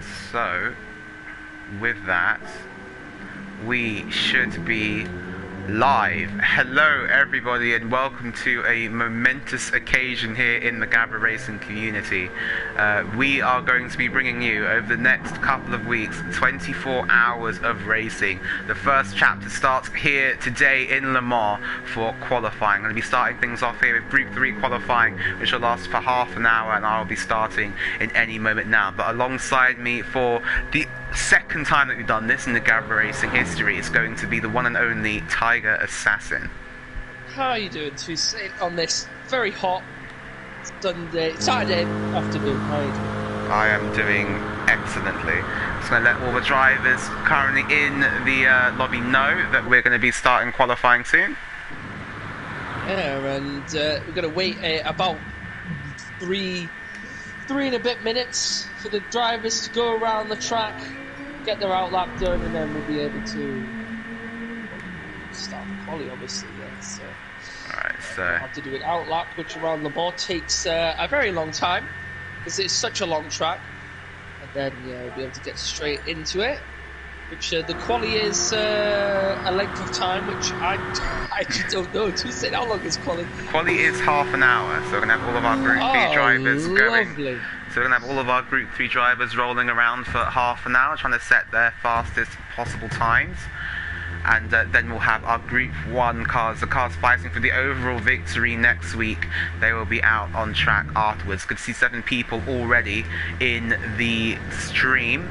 So, with that, we should be live. Hello everybody and welcome to a momentous occasion here in the Gavra racing community. We are going to be bringing you over the next couple of weeks 24 hours of racing. The first chapter starts here today in Le Mans for qualifying. I'm going to be starting things off here with Group 3 qualifying, which will last for half an hour, and I'll be starting in any moment now. But alongside me for the second time that we've done this in the Gavra racing history is going to be the one and only Tiger Assassin. How are you doing, Toussaint, on this very hot Saturday afternoon? How are you doing? I am doing excellently. Just going to let all the drivers currently in the lobby know that we're going to be starting qualifying soon. Yeah, and we're going to wait about three and a bit minutes for the drivers to go around the track, get their outlap done, and then we'll be able to start the quali, obviously. Yeah. So, alright, so we'll have to do an outlap, which around the board takes a very long time because it's such a long track, and then we'll be able to get straight into it. Which the quali is a length of time which I actually don't know. Toussaint, how long is quali? Quali is half an hour, so we're going to have all of our Group 3 drivers going. Lovely. So we're going to have all of our Group 3 drivers rolling around for half an hour, trying to set their fastest possible times. And then we'll have our Group 1 cars, the cars fighting for the overall victory next week. They will be out on track afterwards. Good to see 7 people already in the stream.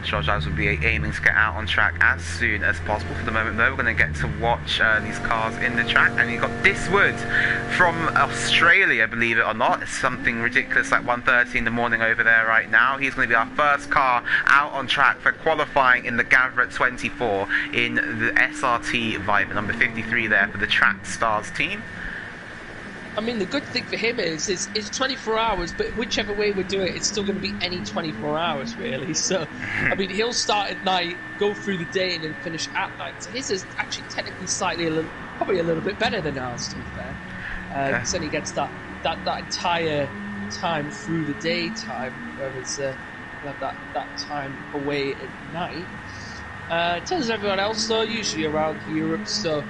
Charge drivers will be aiming to get out on track as soon as possible. For the moment though, we're going to get to watch these cars in the track. And you've got This Wood from Australia, believe it or not. It's something ridiculous like 1:30 in the morning over there right now. He's going to be our first car out on track for qualifying in the Gavra 24 in the SRT Viper, number 53 there for the Track Stars team. I mean, the good thing for him is it's 24 hours, but whichever way we do it, it's still going to be any 24 hours, really. So, I mean, he'll start at night, go through the day, and then finish at night. So his is actually technically probably a little bit better than ours, to be fair. So then he gets that entire time through the daytime, whereas we'll have that time away at night. In terms of everyone else, though, usually around Europe, so...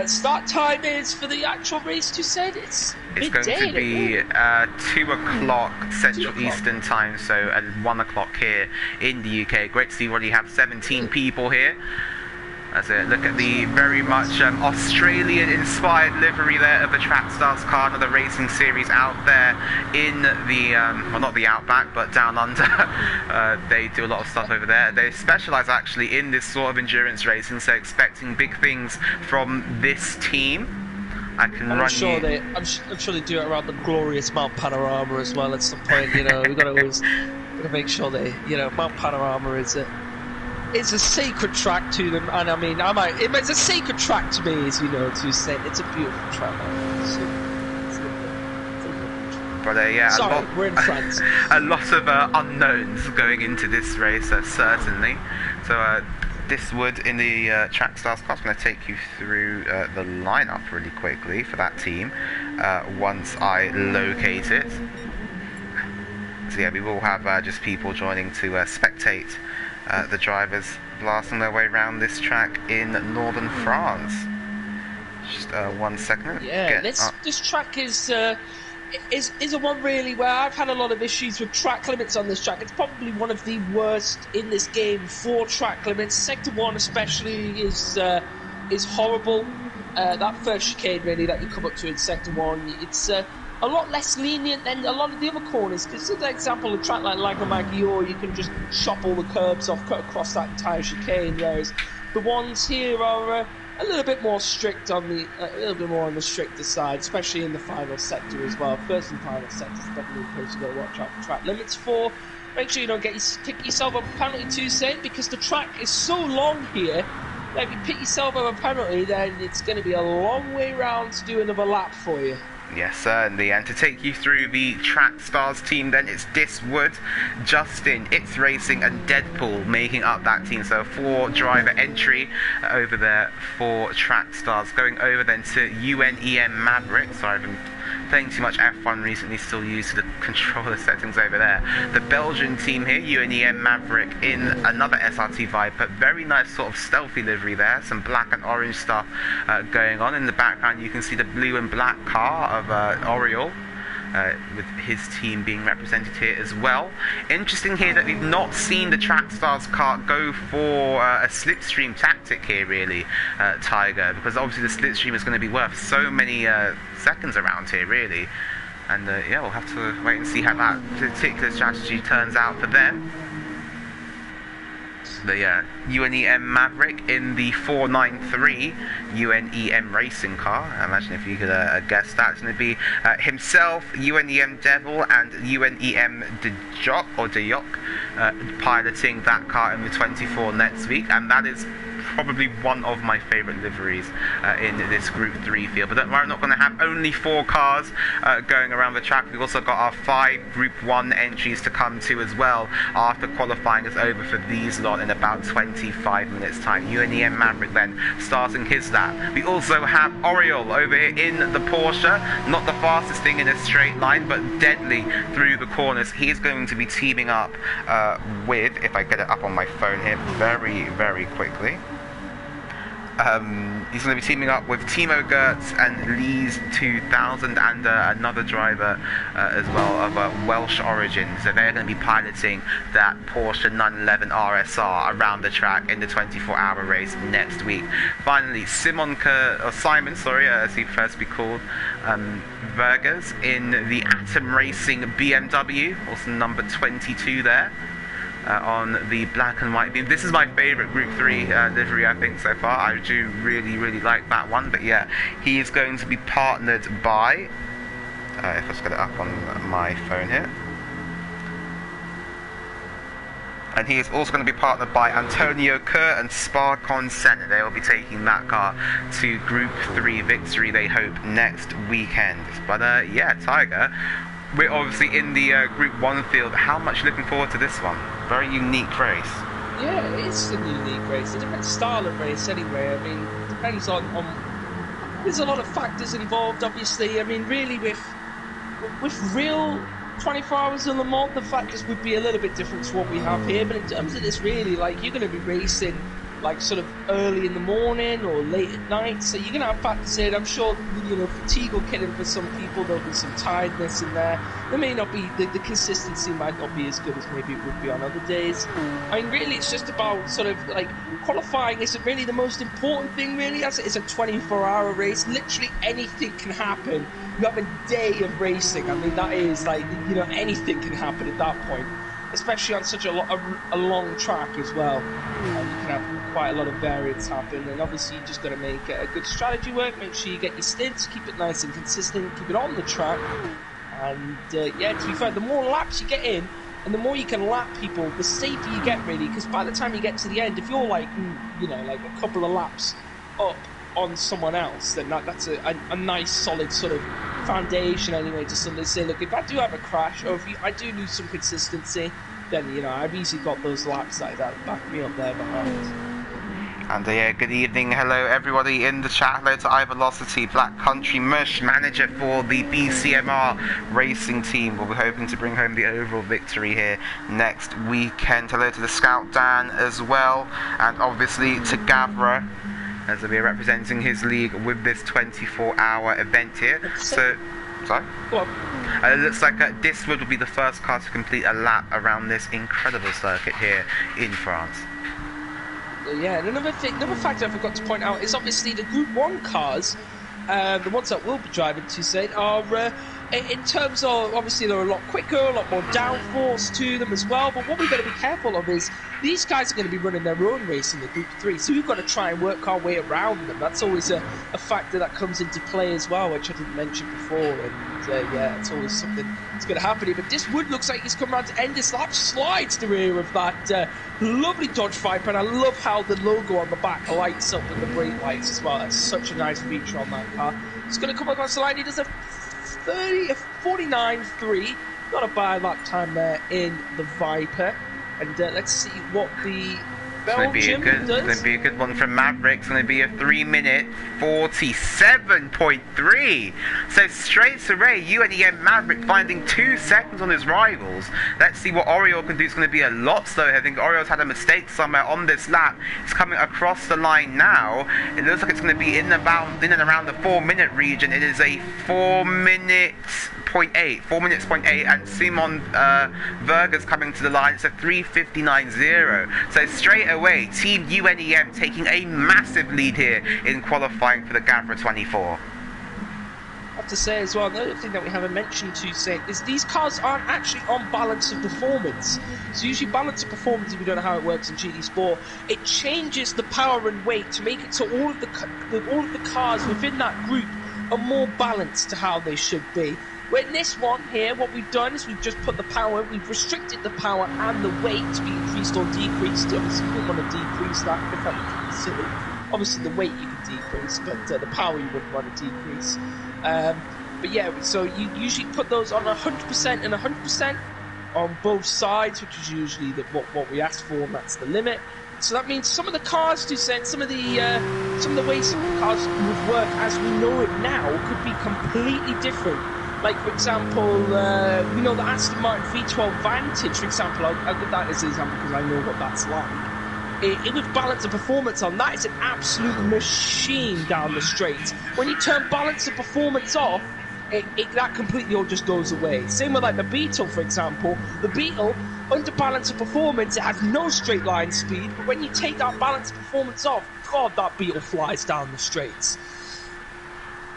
start time is for the actual race, Toussaint. It's midday, going to be 2 o'clock Central Eastern Time, so at 1 o'clock here in the UK. Great to see we already have 17 people here. That's it. Look at the very much Australian-inspired livery there of the Track Stars car, another racing series out there in the, well, not the Outback, but down under. They do a lot of stuff over there. They specialise actually in this sort of endurance racing, so expecting big things from this team. I'm sure they do it around the glorious Mount Panorama as well at some point. We've got to always make sure Mount Panorama is it's a sacred track to them, and I mean, it's a sacred track to me, as you know, Toussaint. It's a beautiful track. But yeah, sorry, we're in France. A lot of unknowns going into this race, certainly. So This Wood in the Track Stars class. I'm going to take you through the lineup really quickly for that team once I locate it. So yeah, we will have just people joining to spectate the drivers blasting their way around this track in northern France. Just 1 second. Yeah, this track is a one really where I've had a lot of issues with track limits on this track. It's probably one of the worst in this game for track limits. Sector 1 especially is horrible. That first chicane really that you come up to in Sector 1, it's a lot less lenient than a lot of the other corners. Because for example, a track like Lagomaggiore, you can just chop all the curbs off, cut across that entire chicane, whereas the ones here are a little bit more strict on the stricter side, especially in the final sector as well. First and final sector is definitely a place to go watch out for track limits for. Make sure you don't pick yourself up a penalty, Toussaint, because the track is so long here that if you pick yourself up a penalty, then it's going to be a long way round to do another lap for you. Yes, certainly. And to take you through the Track Stars team, then it's This Wood, Justin, It's Racing, and Deadpool making up that team. So 4-driver entry over there for Track Stars. Going over then to UNEM Maverick. Sorry, I've been playing too much F1 recently, still used to the controller settings over there. The Belgian team here, UNEM Maverick in another SRT Viper. Very nice sort of stealthy livery there. Some black and orange stuff going on. In the background you can see the blue and black car of Oriole. With his team being represented here as well. Interesting here that we've not seen the Trackstars car go for a slipstream tactic here, really, Tiger, because obviously the slipstream is going to be worth so many seconds around here, really. And yeah, we'll have to wait and see how that particular strategy turns out for them. The UNEM Maverick in the 493 UNEM racing car. Imagine if you could guess that. It's going to be himself, UNEM Devil, and UNEM Dejok piloting that car in the 24 next week, and that is probably one of my favourite liveries in this Group 3 field. But don't worry, I'm not going to have only 4 cars going around the track. We've also got our 5 Group 1 entries to come to as well after qualifying is over for these lot in about 25 minutes time. UNEM Maverick then starting his lap. We also have Oriole over here in the Porsche. Not the fastest thing in a straight line, but deadly through the corners. He is going to be teaming up with, if I get it up on my phone here very, very quickly. He's going to be teaming up with Timo Gertz and Lees 2000 and another driver as well of Welsh origin. So they're going to be piloting that Porsche 911 RSR around the track in the 24-hour race next week. Finally, Simon, as he prefers to be called, Vergas in the Atom Racing BMW, also number 22 there. On the black and white beam. This is my favourite Group 3 livery, I think, so far. I do really, really like that one. But yeah, he is going to be partnered by, if I just get it up on my phone here, and he is also going to be partnered by Antonio Kerr and Sparkon Senna. They will be taking that car to Group 3 victory, they hope, next weekend. But yeah, Tiger, we're obviously in the Group 1 field. How much looking forward to this one? Very unique race. Yeah, it's a unique race. A different style of race anyway. I mean, it depends on there's a lot of factors involved, obviously. I mean, really, with real 24 hours in Le Mans, the factors would be a little bit different to what we have here. But in terms of this, really, like, you're going to be racing like sort of early in the morning or late at night, so you're going to have factors in. I'm sure, you know, fatigue will kill in for some people. There'll be some tiredness in there. There may not be, the consistency might not be as good as maybe it would be on other days. I mean, really, it's just about sort of like qualifying isn't really the most important thing, really, as it is a 24-hour race. Literally anything can happen. You have a day of racing. I mean, that is like, you know, anything can happen at that point, especially on such a long track as well. You can have quite a lot of variance happen, and obviously you just got to make a good strategy work. Make sure you get your stints, keep it nice and consistent, keep it on the track. And yeah, to be fair, the more laps you get in, and the more you can lap people, the safer you get, really. Because by the time you get to the end, if you're like, you know, like a couple of laps up on someone else, then that's a nice solid sort of foundation anyway to suddenly say, look, if I do have a crash, or if I do lose some consistency, then, you know, I've easily got those laps like that back me up there behind. And yeah, good evening, hello everybody in the chat. Hello to iVelocity, Black Country Mush, manager for the BCMR racing team. We'll be hoping to bring home the overall victory here next weekend. Hello to the Scout Dan as well, and obviously to Gavra, as he'll be representing his league with this 24-hour event here. So, sorry? Go on. It looks like Diswood will be the first car to complete a lap around this incredible circuit here in France. Yeah, and another factor I forgot to point out is obviously the Group 1 cars, the ones that we'll be driving to, say, are, in terms of, obviously they're a lot quicker, a lot more downforce to them as well, but what we've got to be careful of is these guys are going to be running their own race in the Group 3, so we've got to try and work our way around them. That's always a factor that comes into play as well, which I didn't mention before, and yeah, it's always something that's going to happen here. But this wood looks like he's come around to end this lap, slides the rear of that lovely Dodge Viper, and I love how the logo on the back lights up with the brake lights as well. That's such a nice feature on that car. He's going to come across the line. He does a 49.3. Not a bad lap time there in the Viper. And let's see what the Belgium It's going to be a good one from Maverick. It's going to be a 3-minute 47.3. So straight away, UNEM Maverick finding 2 seconds on his rivals. Let's see what Oriole can do. It's going to be a lot slower. I think Oriole's had a mistake somewhere on this lap. It's coming across the line now. It looks like it's going to be in and around the 4-minute region. It is a 4 minutes 0.8, and Simon Verger's coming to the line. It's a 3:59.0. So straight away, Team UNEM taking a massive lead here in qualifying for the Gavra 24. I have to say as well, another thing that we haven't mentioned to say is these cars aren't actually on balance of performance. So usually balance of performance, if you don't know how it works in GT Sport, it changes the power and weight to make it so all of the cars within that group are more balanced to how they should be. Where in this one here, what we've done is we've just put the power, we've restricted the power and the weight to be increased or decreased. Obviously, you wouldn't want to decrease that because that would be silly. Obviously, the weight you can decrease, but the power you wouldn't want to decrease. But yeah, so you usually put those on 100% and 100% on both sides, which is usually what we ask for, and that's the limit. So that means some of the cars to send, some of the ways some cars would work as we know it now could be completely different. Like, for example, you know, the Aston Martin V12 Vantage, for example, I'll give that as an example because I know what that's like. It would balance the performance on that. It's an absolute machine down the straight. When you turn balance of performance off, that completely all just goes away. Same with like the Beetle, for example. The Beetle, under balance of performance, it has no straight line speed, but when you take that balance of performance off, God, that Beetle flies down the straights.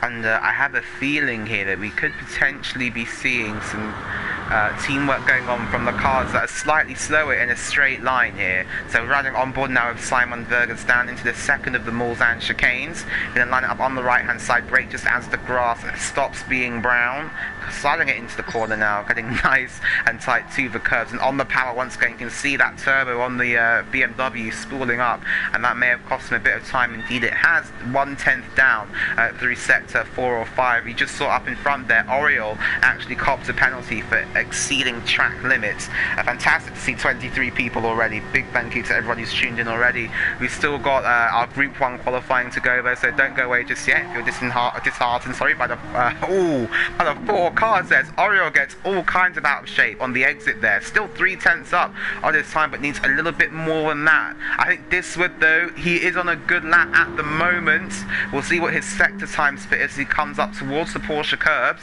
And I have a feeling here that we could potentially be seeing some teamwork going on from the cars that are slightly slower in a straight line here. So we're riding on board now with Simon Vergers down into the second of the Mulsanne chicanes. We're going to line it up on the right hand side, brake just as the grass stops being brown. Sliding it into the corner now, getting nice and tight to the curves. And on the power once again, you can see that turbo on the BMW spooling up, and that may have cost him a bit of time. Indeed, it has 1/10 down through sector 4 or 5. You just saw up in front there, Oriole actually copped a penalty for exceeding track limits. Fantastic to see 23 people already. Big thank you to everyone who's tuned in already. We've still got our Group 1 qualifying to go though, so don't go away just yet if you're disheartened, sorry, by the by the 4 cars there. Oriole gets all kinds of out of shape on the exit there. Still 3/10 up on his time, but needs a little bit more than that. I think Diswood though, he is on a good lap at the moment. We'll see what his sector time split is as he comes up towards the Porsche curbs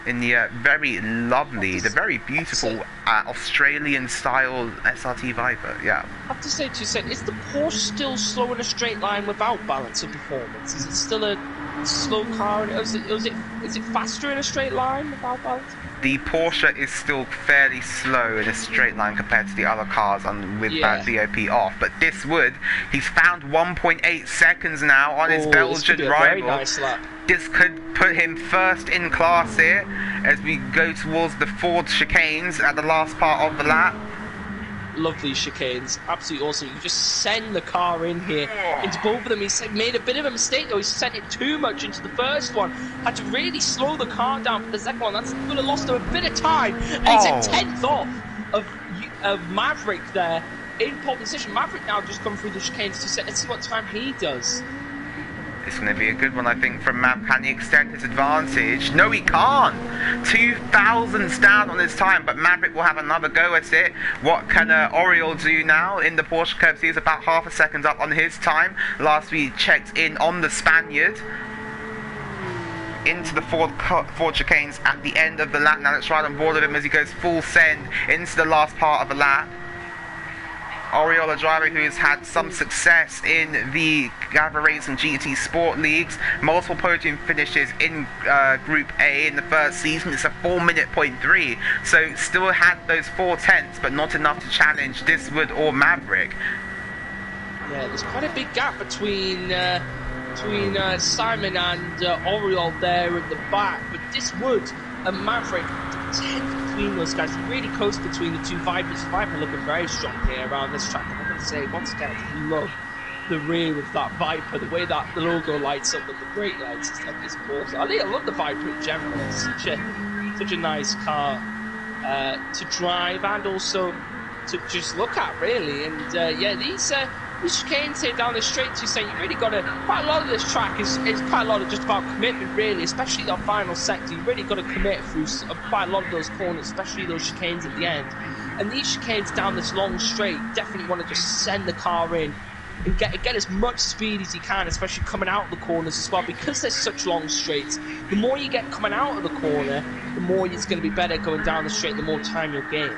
in the very lovely, the very beautiful Australian-style SRT Viper. Yeah. I have to say, is the Porsche still slow in a straight line without balance of performance? Is it still a slow car? Is it faster in a straight line without balance? The Porsche is still fairly slow in a straight line compared to the other cars and with DOP off. But Diswood, he's found 1.8 seconds now on his Belgian rival. Very nice lap. This could put him first in class here as we go towards the Ford chicanes at the last part of the lap. Love these chicanes, absolutely awesome. You just send the car in here into both of them. He's made a bit of a mistake though. He sent it too much into the first one. Had to really slow the car down for the second one. That's going to lost him a bit of time. And he's a 10th off of Maverick there in pole position. Maverick now just come through the chicanes to set. Let's see what time he does. It's going to be a good one, I think, from Mav. Can he extend his advantage? No, he can't. 2,000s down on his time, but Maverick will have another go at it. What can Oriole do now in the Porsche curbs? He's about half a second up on his time. Last we checked in on the Spaniard. Into the Ford chicanes at the end of the lap. Now let's ride on board with him as he goes full send into the last part of the lap. Oriole, a driver who has had some success in the Gavra Racing GT Sport Leagues, multiple podium finishes in Group A in the first season. It's a 4-minute 0.3, so still had those 4/10, but not enough to challenge Diswood or Maverick. Yeah, there's quite a big gap between Simon and Oriole there at the back, but Diswood and Maverick, 10 between those guys, really close between the two Vipers. Viper looking very strong here around this track. I'm going to say, once again, I love the rear of that Viper, the way that the logo lights up with the brake lights. It's awesome. I love the Viper in general. It's such a nice car to drive, and also to just look at, really. And yeah, these chicanes here down the straight, you're saying you really got to. Quite a lot of this track is quite a lot of just about commitment, really, especially that final sector. You really got to commit through quite a lot of those corners, especially those chicanes at the end. And these chicanes down this long straight, definitely want to just send the car in and get as much speed as you can, especially coming out of the corners as well, because there's such long straights. The more you get coming out of the corner, the more it's going to be better going down the straight, the more time you'll gain.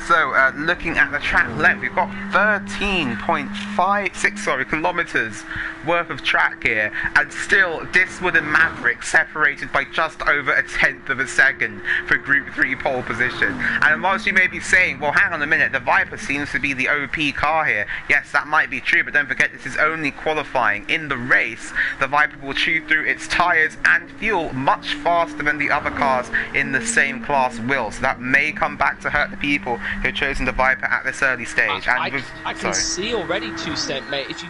So, looking at the track length, we've got 13.56 kilometers worth of track here, and still Diswood and Maverick separated by just over a tenth of a second for Group 3 pole position. And whilst you may be saying, well, hang on a minute, the Viper seems to be the OP car here. Yes, that might be true, but don't forget this is only qualifying. In the race, the Viper will chew through its tyres and fuel much faster than the other cars in the same class will. So that may come back to hurt the people who have chosen the Viper at this early stage. I can see already, 2-Cent, mate. If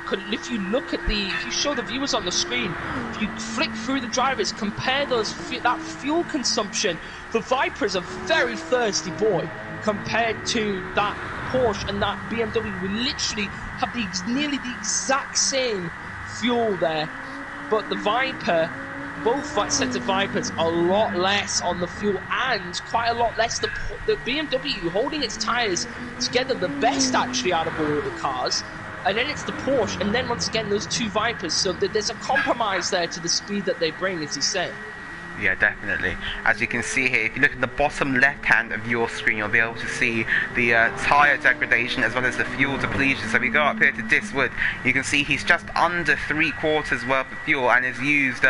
you show the viewers on the screen, if you flick through the drivers, compare that fuel consumption. The Viper is a very thirsty boy compared to that Porsche and that BMW. We literally have nearly the exact same fuel there, but the Viper, both sets of Vipers, a lot less on the fuel and quite a lot less the BMW holding its tyres together the best actually out of all of the cars. And then it's the Porsche, and then once again those two Vipers, so there's a compromise there to the speed that they bring, as you say. Yeah, definitely. As you can see here, if you look at the bottom left hand of your screen, you'll be able to see the tyre degradation as well as the fuel depletion. So we go up here to Diswood, you can see he's just under 3/4 worth of fuel and has used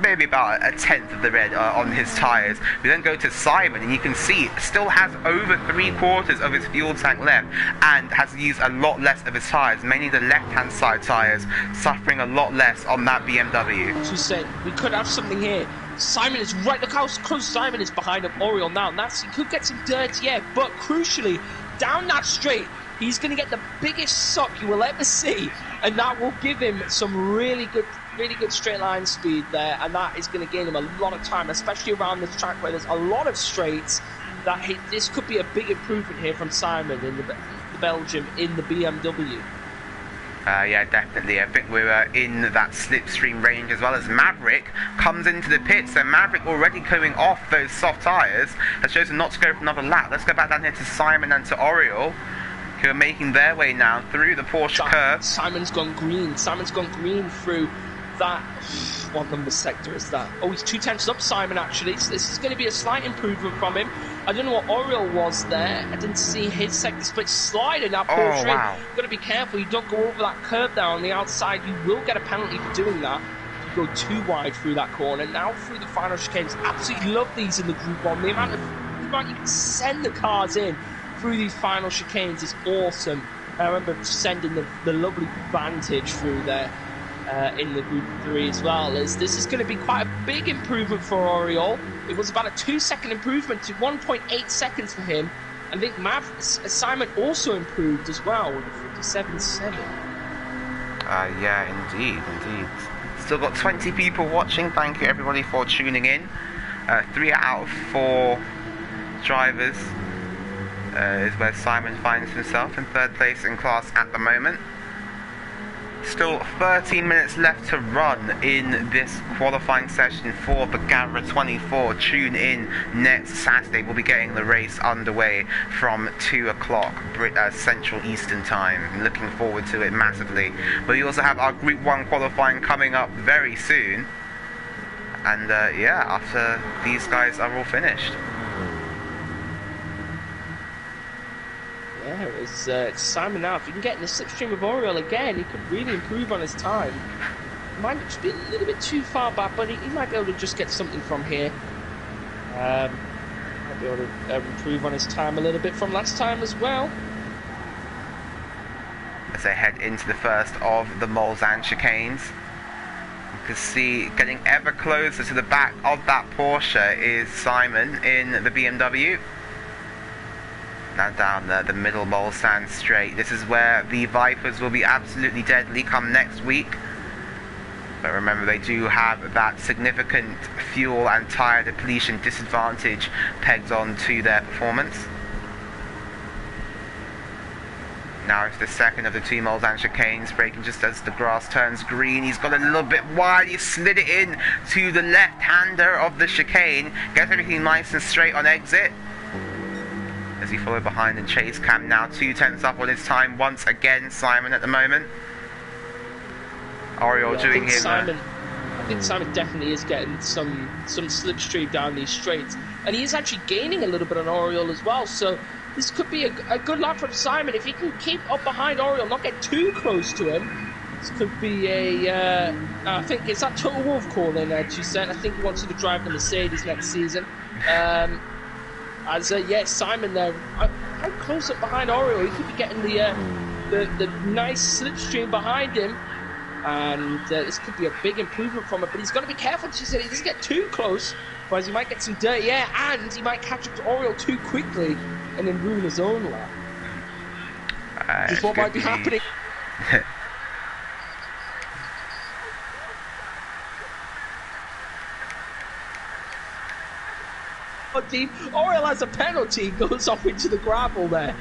maybe about a tenth of the red on his tyres. We then go to Simon, and you can see still has over 3/4 of his fuel tank left and has used a lot less of his tyres, mainly the left hand side tyres, suffering a lot less on that BMW. As you said, we could have something here. Simon is right, look how close Simon is behind Oriole now, and he could get some dirty air, but crucially, down that straight, he's going to get the biggest suck you will ever see, and that will give him some really good straight line speed there, and that is going to gain him a lot of time, especially around this track where there's a lot of straights. This could be a big improvement here from Simon in the Belgium in the BMW. Yeah, definitely. I think we're in that slipstream range as well as Maverick comes into the pit. So Maverick already coming off those soft tyres has chosen not to go for another lap. Let's go back down here to Simon and to Oriole, who are making their way now through the Porsche curve. Simon's gone green. Simon's gone green through that. What number sector is that? Oh, he's 2/10 up, Simon, actually. So this is going to be a slight improvement from him. I don't know what Oriole was there. I didn't see his sector split slide in that Porsche. Wow. You've got to be careful. You don't go over that curve there on the outside. You will get a penalty for doing that. You go too wide through that corner. Now through the final chicanes. Absolutely love these in the Group 1. The amount you can send the cars in through these final chicanes is awesome. I remember sending the lovely Vantage through there. In the Group 3 as well. This is going to be quite a big improvement for Oriole. It was about a 2-second improvement to 1.8 seconds for him. I think Simon also improved as well with a 57.7. Yeah, indeed. Still got 20 people watching. Thank you everybody for tuning in. 3 out of 4 drivers is where Simon finds himself in 3rd place in class at the moment. Still 13 minutes left to run in this qualifying session for the Gavra 24. Tune in next Saturday. We'll be getting the race underway from 2 o'clock Central Eastern Time. Looking forward to it massively. But we also have our Group 1 qualifying coming up very soon. And yeah, after these guys are all finished. Yeah, it's Simon now. If he can get in the slipstream of Oriole again, he could really improve on his time. He might just be a little bit too far back, but he might be able to just get something from here. Might be able to improve on his time a little bit from last time as well. As they head into the first of the Mulsanne chicanes, you can see getting ever closer to the back of that Porsche is Simon in the BMW. Now down the middle Mulsanne straight. This is where the Vipers will be absolutely deadly come next week. But remember, they do have that significant fuel and tyre depletion disadvantage pegged on to their performance. Now it's the second of the two Mulsanne chicanes, braking just as the grass turns green. He's got a little bit wide, he slid it in to the left-hander of the chicane. Gets everything nice and straight on exit. As he followed behind in chase cam now, 2/10 up on his time once again, Simon at the moment. Oriole doing him... I think Simon definitely is getting some slipstream down these straights. And he is actually gaining a little bit on Oriole as well, so this could be a good lap from Simon. If he can keep up behind Oriole, not get too close to him, this could be I think it's that Total Wolf calling, Toussaint. I think he wants to drive the Mercedes next season. Simon there, quite close up behind Oriole. He could be getting the nice slipstream behind him. And this could be a big improvement from it, but he's got to be careful. She said he doesn't get too close, otherwise he might get some dirty air, and he might catch up to Oriole too quickly and then ruin his own lap. Which is what might be happening. Oriole has a penalty, goes off into the gravel there.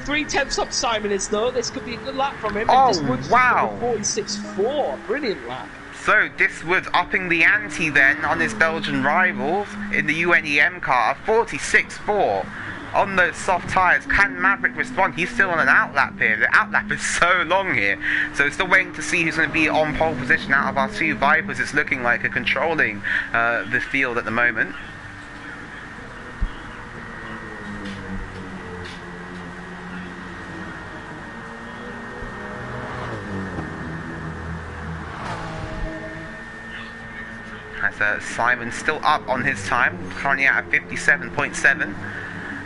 3/10 up Simon is though. This could be a good lap from him. Oh, wow. 46.4. Brilliant lap. So Diswood upping the ante then on his Belgian rivals in the UNEM car. 46.4 on those soft tyres. Can Maverick respond? He's still on an outlap here. The outlap is so long here. So still waiting to see who's going to be on pole position out of our two Vipers. It's looking like a controlling the field at the moment. As Simon still up on his time, currently at 57.7.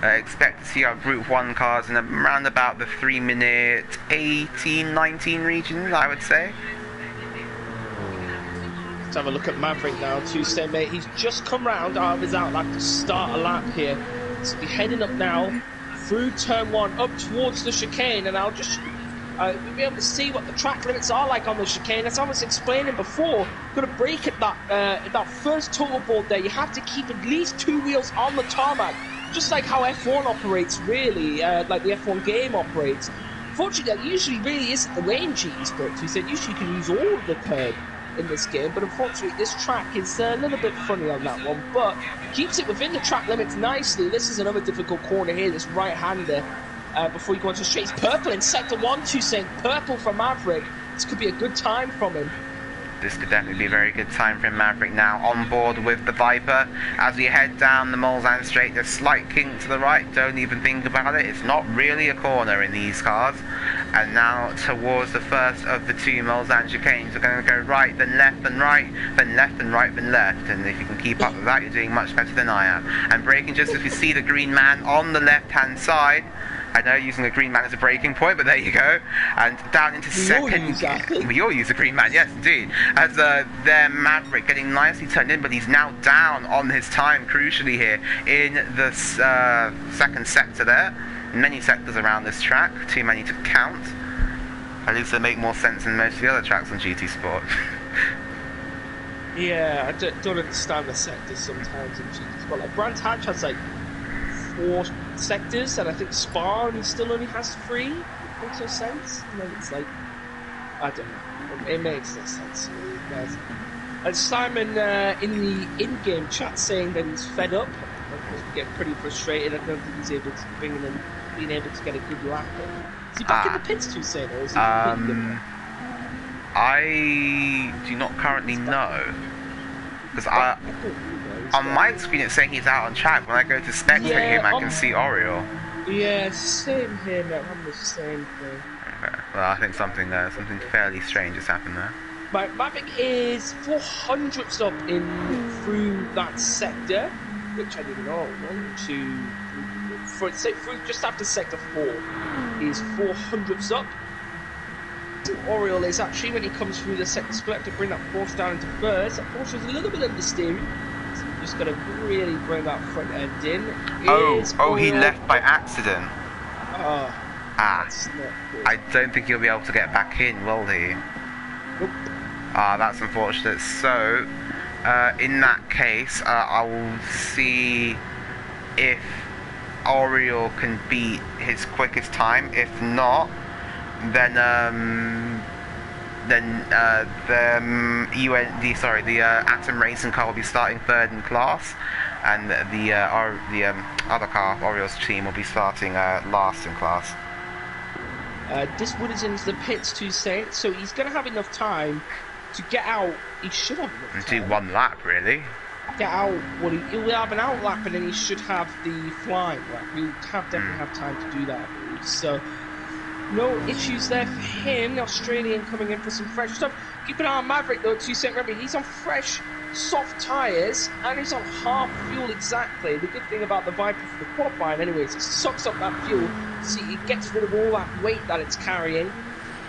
Expect to see our Group 1 cars in around about the 3-minute 18, 19 region, I would say. Let's have a look at Maverick now, Toussaint, mate. He's just come round out of his outlap to start a lap here. So he's heading up now through turn 1 up towards the chicane, and I'll just we'll be able to see what the track limits are like on the chicane. As I was explaining before, going to brake at that first total board there. You have to keep at least 2 wheels on the tarmac, just like how F1 operates, really, like the F1 game operates. Fortunately, that usually really isn't the way in GT Sports. He said usually you can use all of the curb in this game, but unfortunately this track is a little bit funny on that one, but keeps it within the track limits nicely. This is another difficult corner here, this right-hander. Before you go into straight, purple in sector 1, Toussaint, purple for Maverick. This could be a good time from him. This could definitely be a very good time for Maverick now, on board with the Viper. As we head down the Mulsanne straight, there's slight kink to the right, don't even think about it. It's not really a corner in these cars. And now towards the first of the two Mulsanne chicanes, we're going to go right, then left, then right, then left, then right, then left. And if you can keep up with that, you're doing much better than I am. And braking just as we see the green man on the left-hand side. I know using the green man as a braking point, but there you go. And down into second. We all use the green man, yes indeed. As their Maverick getting nicely turned in, but he's now down on his time, crucially here, in the second sector there. Many sectors around this track, too many to count. At least they make more sense than most of the other tracks on GT Sport. Yeah, I don't understand the sectors sometimes in GT Sport. Like Brands Hatch has like 4 sectors, and I think Spa still only has 3. It makes no sense. And then it's like, I don't know. It makes no sense. And Simon in the in-game chat saying that he's fed up. Because we get pretty frustrated. I don't think he's able to being able to get a good lap in. Is he back in the pits, Toussaint, or is he I do not currently know. Because on my screen it's saying he's out on track. When I go to spectate him, I can see Oriole. Yeah, same here, mate. I'm the same thing. Okay. Well, I think something fairly strange has happened there. Maverick is 400ths up through that sector, which I didn't know. 1, 2, 3, 4, just after sector 4 is 400ths up. Oriole is actually, when he comes through the second split, to bring that Porsche down into first. That Porsche is a little bit understeering. So just got to really bring that front end in. He left by accident. That's not good. I don't think he'll be able to get back in, will he? Nope. That's unfortunate. So, in that case, I will see if Oriole can beat his quickest time. If not, then the Atom Racing car will be starting third in class, and the other car, Oriole's team, will be starting last in class. Diswood is into the pits to say, so he's going to have enough time to get out. He should have enough time. Do one lap, really. Get out. Well, he will have an out lap, and then he should have the flying lap. He'll definitely have time to do that. So, no issues there for him. The Australian coming in for some fresh stuff. Keep an eye on Maverick, though, to say, remember, he's on fresh, soft tyres, and he's on half fuel exactly. The good thing about the Viper for the qualifying, anyways, it sucks up that fuel. See, it gets rid of all that weight that it's carrying.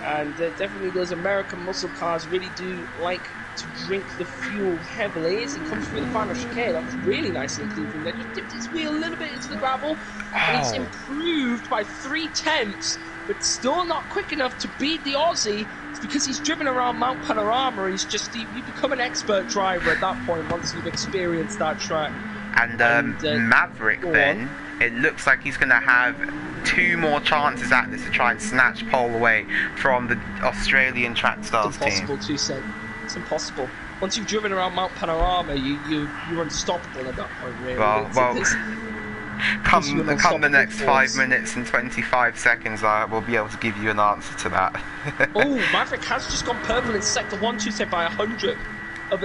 And definitely those American muscle cars really do like to drink the fuel heavily. As he comes through the final chicane, that was really nicely clean from there. Just dipped his wheel a little bit into the gravel, and he's improved by 3/10, but still not quick enough to beat the Aussie. It's because he's driven around Mount Panorama. You become an expert driver at that point once you've experienced that track. And Maverick, then, it looks like he's going to have 2 more chances at this to try and snatch pole away from the Australian Track Stars team. It's impossible to say. It's impossible. Once you've driven around Mount Panorama, you're unstoppable at that point, really. Come the next 5 minutes and 25 seconds, I will be able to give you an answer to that. Oh, Maverick has just gone purple in sector 1, 2 set by 100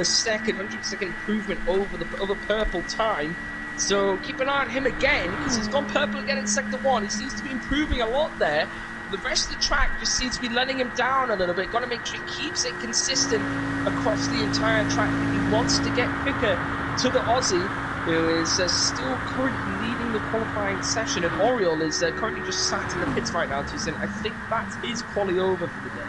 second improvement over the purple time. So keep an eye on him again, because he's gone purple again in sector 1. He seems to be improving a lot there. The rest of the track just seems to be letting him down a little bit. Got to make sure he keeps it consistent across the entire track. He wants to get quicker to the Aussie, who is still currently leading the qualifying session, and Oriole is currently just sat in the pits right now. I think that's his quali over for the day.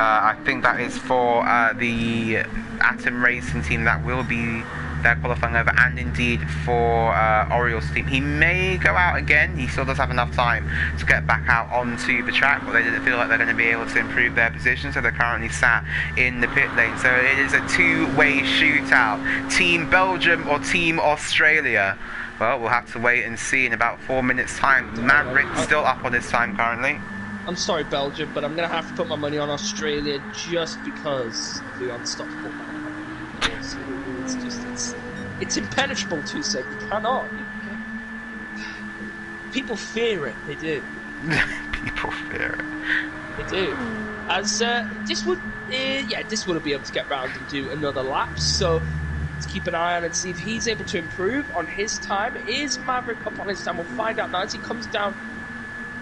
I think that is for the Atom Racing team. That will be their qualifying over, and indeed for Oriole's team. He may go out again. He still does have enough time to get back out onto the track, but they didn't feel like they're going to be able to improve their position, so they're currently sat in the pit lane. So it is a 2-way shootout. Team Belgium or Team Australia? Well, we'll have to wait and see in about 4 minutes' time. Maverick still up on his time currently. I'm sorry, Belgium, but I'm going to have to put my money on Australia just because of the unstoppable man. It's impenetrable to say. You cannot. People fear it. They do. People fear it. They do. As this would be able to get round and do another lap. So let's keep an eye on and see if he's able to improve on his time. Is Maverick up on his time? We'll find out now as he comes down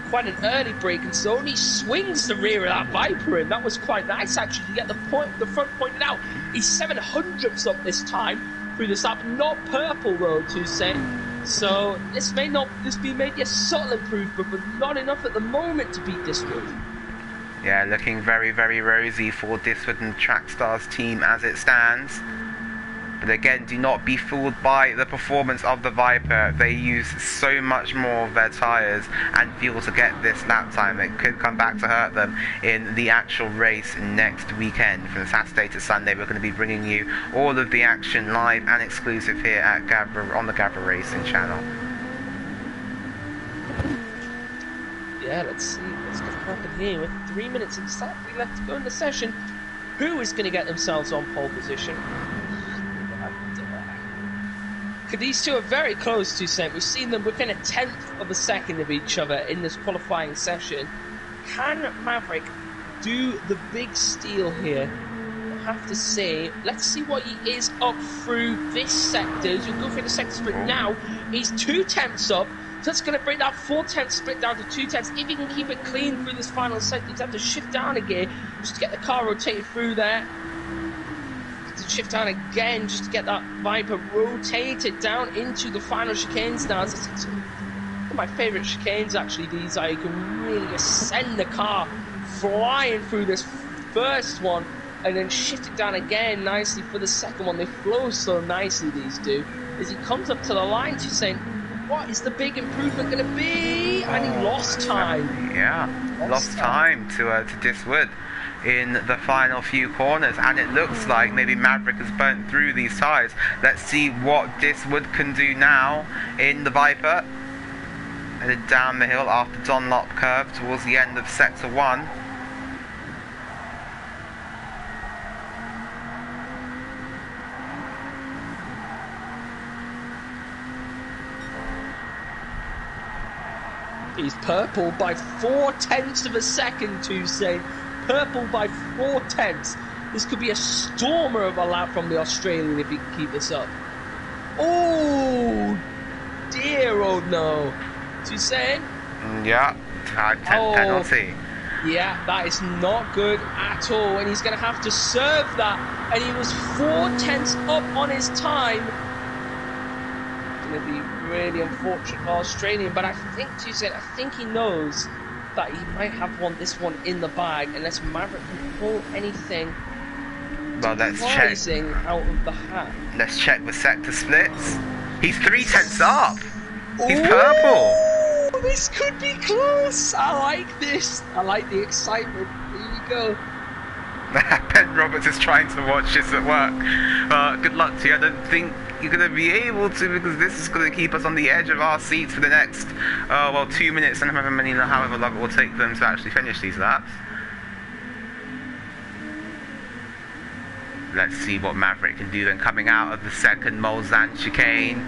quite an early break, and so he swings the rear of that Viper in. That was quite nice, actually, to get the front pointed out. He's 700ths up this time through this lap. Not purple, though, to say. So this may be maybe a subtle improvement, but not enough at the moment to beat Diswood. Yeah, looking very, very rosy for Diswood and Trackstars team as it stands. But again, do not be fooled by the performance of the Viper. They use so much more of their tyres and fuel to get this lap time. It could come back to hurt them in the actual race next weekend. From Saturday to Sunday, we're going to be bringing you all of the action live and exclusive here at Gavra, on the Gavra Racing channel. Yeah, let's see what's going to happen here with 3 minutes exactly left to go in the session. Who is going to get themselves on pole position? These two are very close to Saint. We've seen them within 1/10 of a second of each other in this qualifying session. Can Maverick do the big steal here? I have to say, let's see what he is up through this sector. As we go through the sector split now, he's 2/10 up. So that's going to bring that 4/10 split down to 2/10. If he can keep it clean through this final sector, he's have to shift down again just to get the car rotated through there. Shift down again just to get that Viper rotated down into the final chicanes now. It's one of my favourite chicanes, actually, these are. You can really just send the car flying through this first one and then shift it down again nicely for the second one. They flow so nicely, these do. As he comes up to the line, she's saying, what is the big improvement going to be? And he lost time. Yeah, lost time to Diswood. in the final few corners, and it looks like maybe Maverick has burnt through these tyres. Let's see what Diswood can do now in the Viper. Headed down the hill after Dunlop curve towards the end of sector 1. He's purple by 4/10 of a second, Toussaint. Purple by 4/10. This could be a stormer of a lap from the Australian if he can keep this up. Oh dear, oh no. Toussaint? Yeah, penalty. Yeah, that is not good at all, and he's going to have to serve that. And he was 4/10 up on his time. Going to be really unfortunate for Australian, but I think Toussaint, I think he knows that he might have this one in the bag unless Maverick can pull anything. Well, let's check out of the hat. Let's check the sector splits. He's 3/10 up. He's purple. This could be close. I like this. I like the excitement. Here you go. Ben Roberts is trying to watch this at work. Good luck to you. I don't think you're going to be able to, because this is going to keep us on the edge of our seats for the next, 2 minutes and however long it will take them to actually finish these laps. Let's see what Maverick can do then coming out of the second Mulsanne chicane.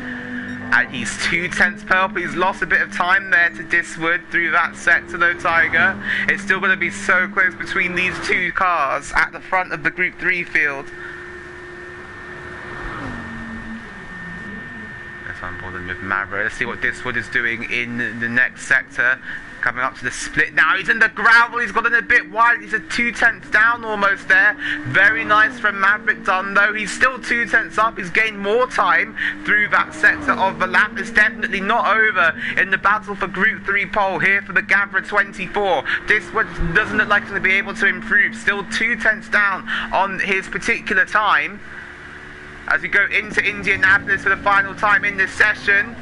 And he's 2/10 purple. He's lost a bit of time there to Diswood through that sector though, Tiger. It's still going to be so close between these two cars at the front of the Group 3 field. Let's unboard them with Maverick. Let's see what Diswood is doing in the next sector. Coming up to the split now. He's in the gravel. He's got in a bit wide. He's a 2/10 down almost there. Very nice from Maverick done though. He's still 2/10 up. He's gained more time through that sector of the lap. It's definitely not over in the battle for Group 3 pole here for the Gavra 24. Diswood doesn't look like he's going to be able to improve. Still 2/10 down on his particular time. As we go into Indianapolis for the final time in this session.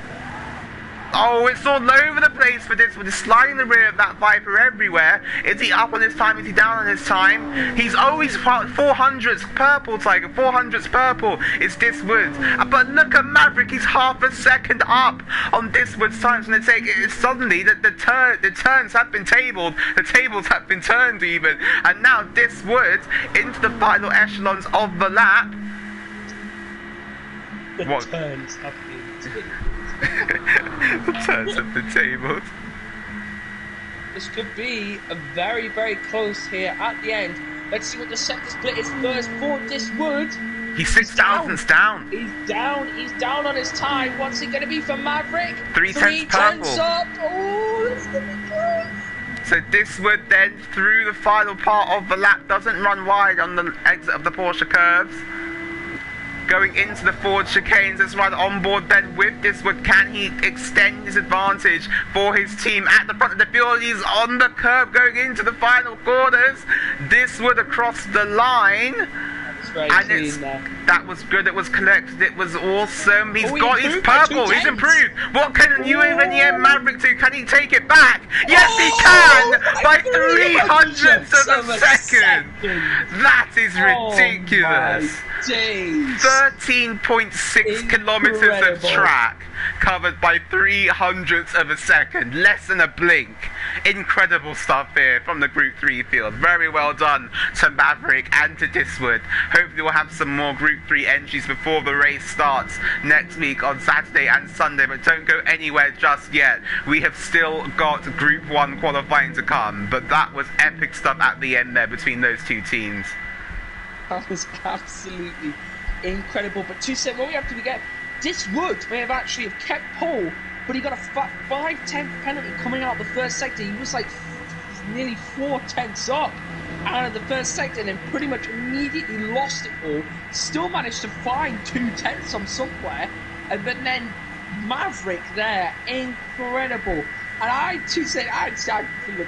Oh, it's all over the place for this. He's sliding the rear of that Viper everywhere. Is he up on his time? Is he down on his time? He's always 400s purple, Tiger. 400s purple. It's Diswood. But look at Maverick. He's half a second up on Diswood's time. So take it. Suddenly, the turns have been tabled. The tables have been turned even. And now Diswood into the final echelons of the lap. The turns have been tabled. The turns of the tables. This could be a very, very close here at the end. Let's see what the sector split is first for Diswood. He's 6 thousandths down. He's down on his time. What's it going to be for Maverick? 3/10 purple. Up. Oh, it's going to be close. So Diswood then through the final part of the lap doesn't run wide on the exit of the Porsche curves. Going into the forward chicanes, let's run on board then with Diswood. Can he extend his advantage for his team at the front of the field? He's on the curb going into the final quarters. Diswood across the line. And that was good, it was collected, it was awesome. He's purple, he's improved. What can you even Maverick do? Can he take it back? Yes, he can! By 300ths of a second! That is ridiculous. 13.6 kilometers of track covered by 300ths of a second, less than a blink. Incredible stuff here from the Group 3 field. Very well done to Maverick and to Diswood. Hopefully we'll have some more Group 3 entries before the race starts next week on Saturday and Sunday, but don't go anywhere just yet. We have still got Group 1 qualifying to come, but that was epic stuff at the end there between those two teams. That was absolutely incredible. But Toussaint, what we have to forget, Diswood may have actually kept pole, but he got a 5/10 penalty coming out of the first sector. He was like nearly 4/10 up out of the first sector and then pretty much immediately lost it all. Still managed to find 2/10 from somewhere. But then Maverick there, incredible. And I feel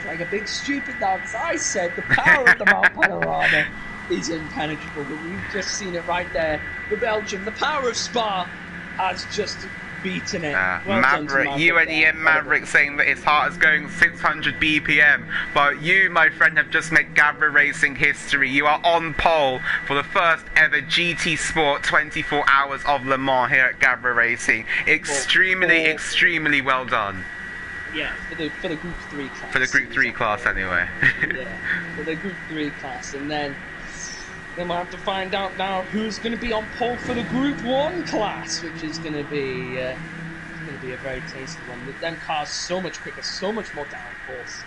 like a big stupid now because I said the power of the Mount Panorama is impenetrable, but we've just seen it right there. The Belgium, the power of Spa has just beating it. Well done to Maverick, UNEM Maverick saying that his heart is going 600 BPM. But you, my friend, have just made Gavra Racing history. You are on pole for the first ever GT Sport 24 Hours of Le Mans here at Gavra Racing. Extremely well done. Yeah, for the Group 3 class. For the Group 3 class, anyway. Yeah, for the Group 3 class. And then we'll have to find out now who's going to be on pole for the Group 1 class, which is going to be a very tasty one. With them cars so much quicker, so much more downforce.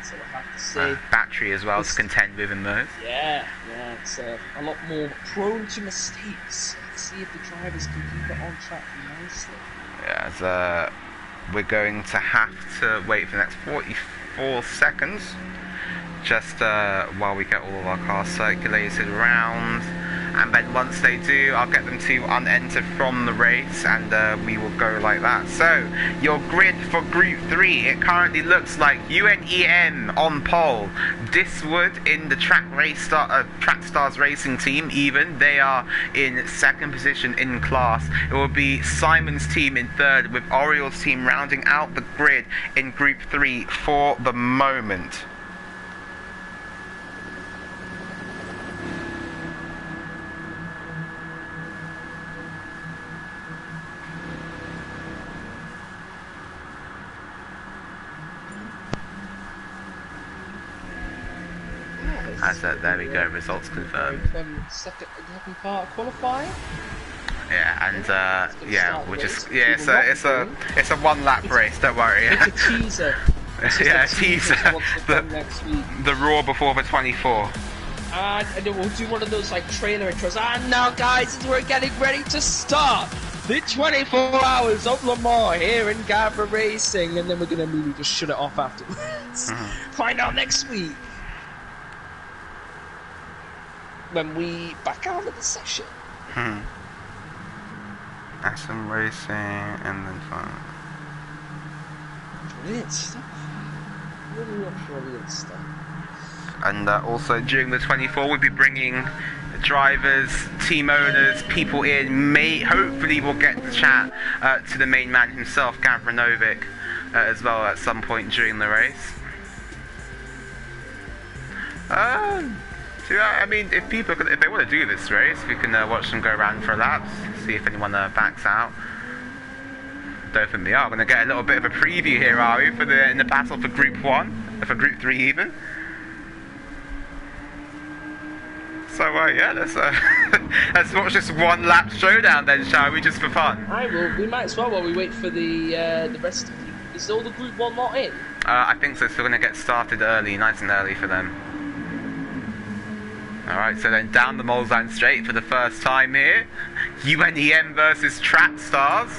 So we'll have to see. Battery as well to contend with in those. Yeah, it's a lot more prone to mistakes. Let's see if the drivers can keep it on track nicely. Yeah, we're going to have to wait for the next 44 seconds, just while we get all of our cars circulated around, and then once they do, I'll get them to unenter from the race, and we will go like that. So, your grid for Group 3, it currently looks like UNEM on pole, Diswood in the Track Stars Racing team, even, they are in second position in class. It will be Simon's team in third, with Oriel's team rounding out the grid in Group 3 for the moment. There we go, results confirmed. Second part of qualifying. Yeah, and we're just it's a one lap race. Don't worry. It's a teaser. Yeah, teaser. The Raw before the 24. And then we'll do one of those like trailer intros. And now, guys, we're getting ready to start the 24 Hours of Le Mans here in Gavra Racing, and then we're gonna immediately just shut it off afterwards. Find out next week when we back out of the session. Awesome racing and then fun. Brilliant stuff. Really brilliant stuff. And also during the 24, we'll be bringing drivers, team owners, people in. Hopefully we'll get to chat to the main man himself, Gavra Novic, as well at some point during the race. I mean, if they want to do this race, we can watch them go around for laps, see if anyone backs out. Don't think they are. We're going to get a little bit of a preview here, are we, in the battle for Group 1, for Group 3 even. So yeah, let's watch this one lap showdown then, shall we, just for fun? We might as well while we wait for the rest of the... Is all the Group 1 lot in? I think so, so we're going to get started early, nice and early for them. Alright, so then down the Mulsanne straight for the first time here. UNEM versus Track Stars.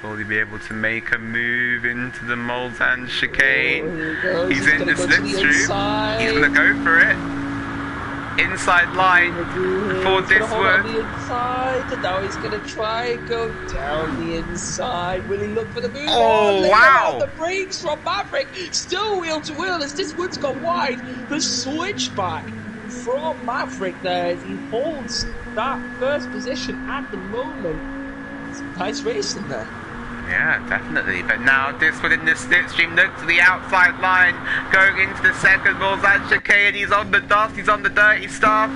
Will he be able to make a move into the Mulsanne chicane? He's in the slipstream. He's going to go for it. Inside line for Diswood. And now he's going to try and go down the inside. Will he look for the move? Oh, wow! The brakes from Maverick. Still wheel to wheel as Diswood's gone wide. The switchback from Maverick there as he holds that first position at the moment. Some nice racing there. Yeah, definitely. But now Diswood in the slipstream, look to the outside line, going into the second Mulsanne chicane. He's on the dust, he's on the dirty stuff.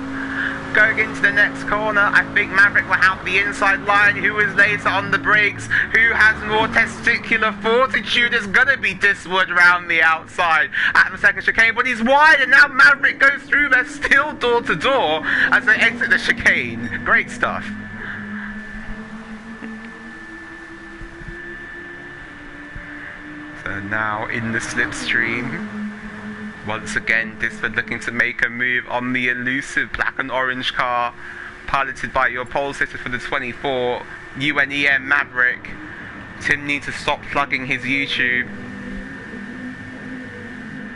Going into the next corner, I think Maverick will have the inside line. Who is later on the brakes? Who has more testicular fortitude? It's going to be Diswood round the outside at the second chicane, but he's wide, and now Maverick goes through there, still door to door as they exit the chicane. Great stuff. So now in the slipstream. Once again, Diswood looking to make a move on the elusive black and orange car, piloted by your pole sitter for the 24, UNEM Maverick. Tim needs to stop plugging his YouTube.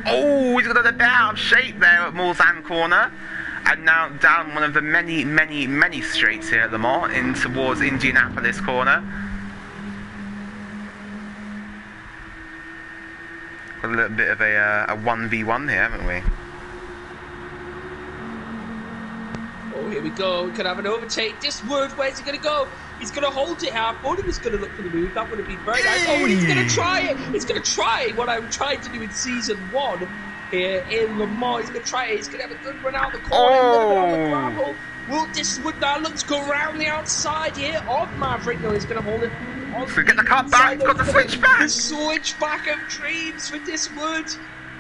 Oh, he's got a bit out of shape there at Mulsanne corner. And now down one of the many straights here at Le Mans in towards Indianapolis corner. Got a little bit of a 1v1 here, haven't we? Oh, here we go. We could have an overtake. This word, where's he going to go? He's going to hold it. I thought he was going to look for the move. That would have been very nice. Oh, he's going to try it. He's going to try what I tried to do in Season 1 here in Le Mans. He's going to try it. He's going to have a good run out the corner, a little bit on the gravel. Will this would now looks go around the outside here on Maverick? No, he's going to hold it. So get the car back. Got the switch back. The switch back of dreams with this wood.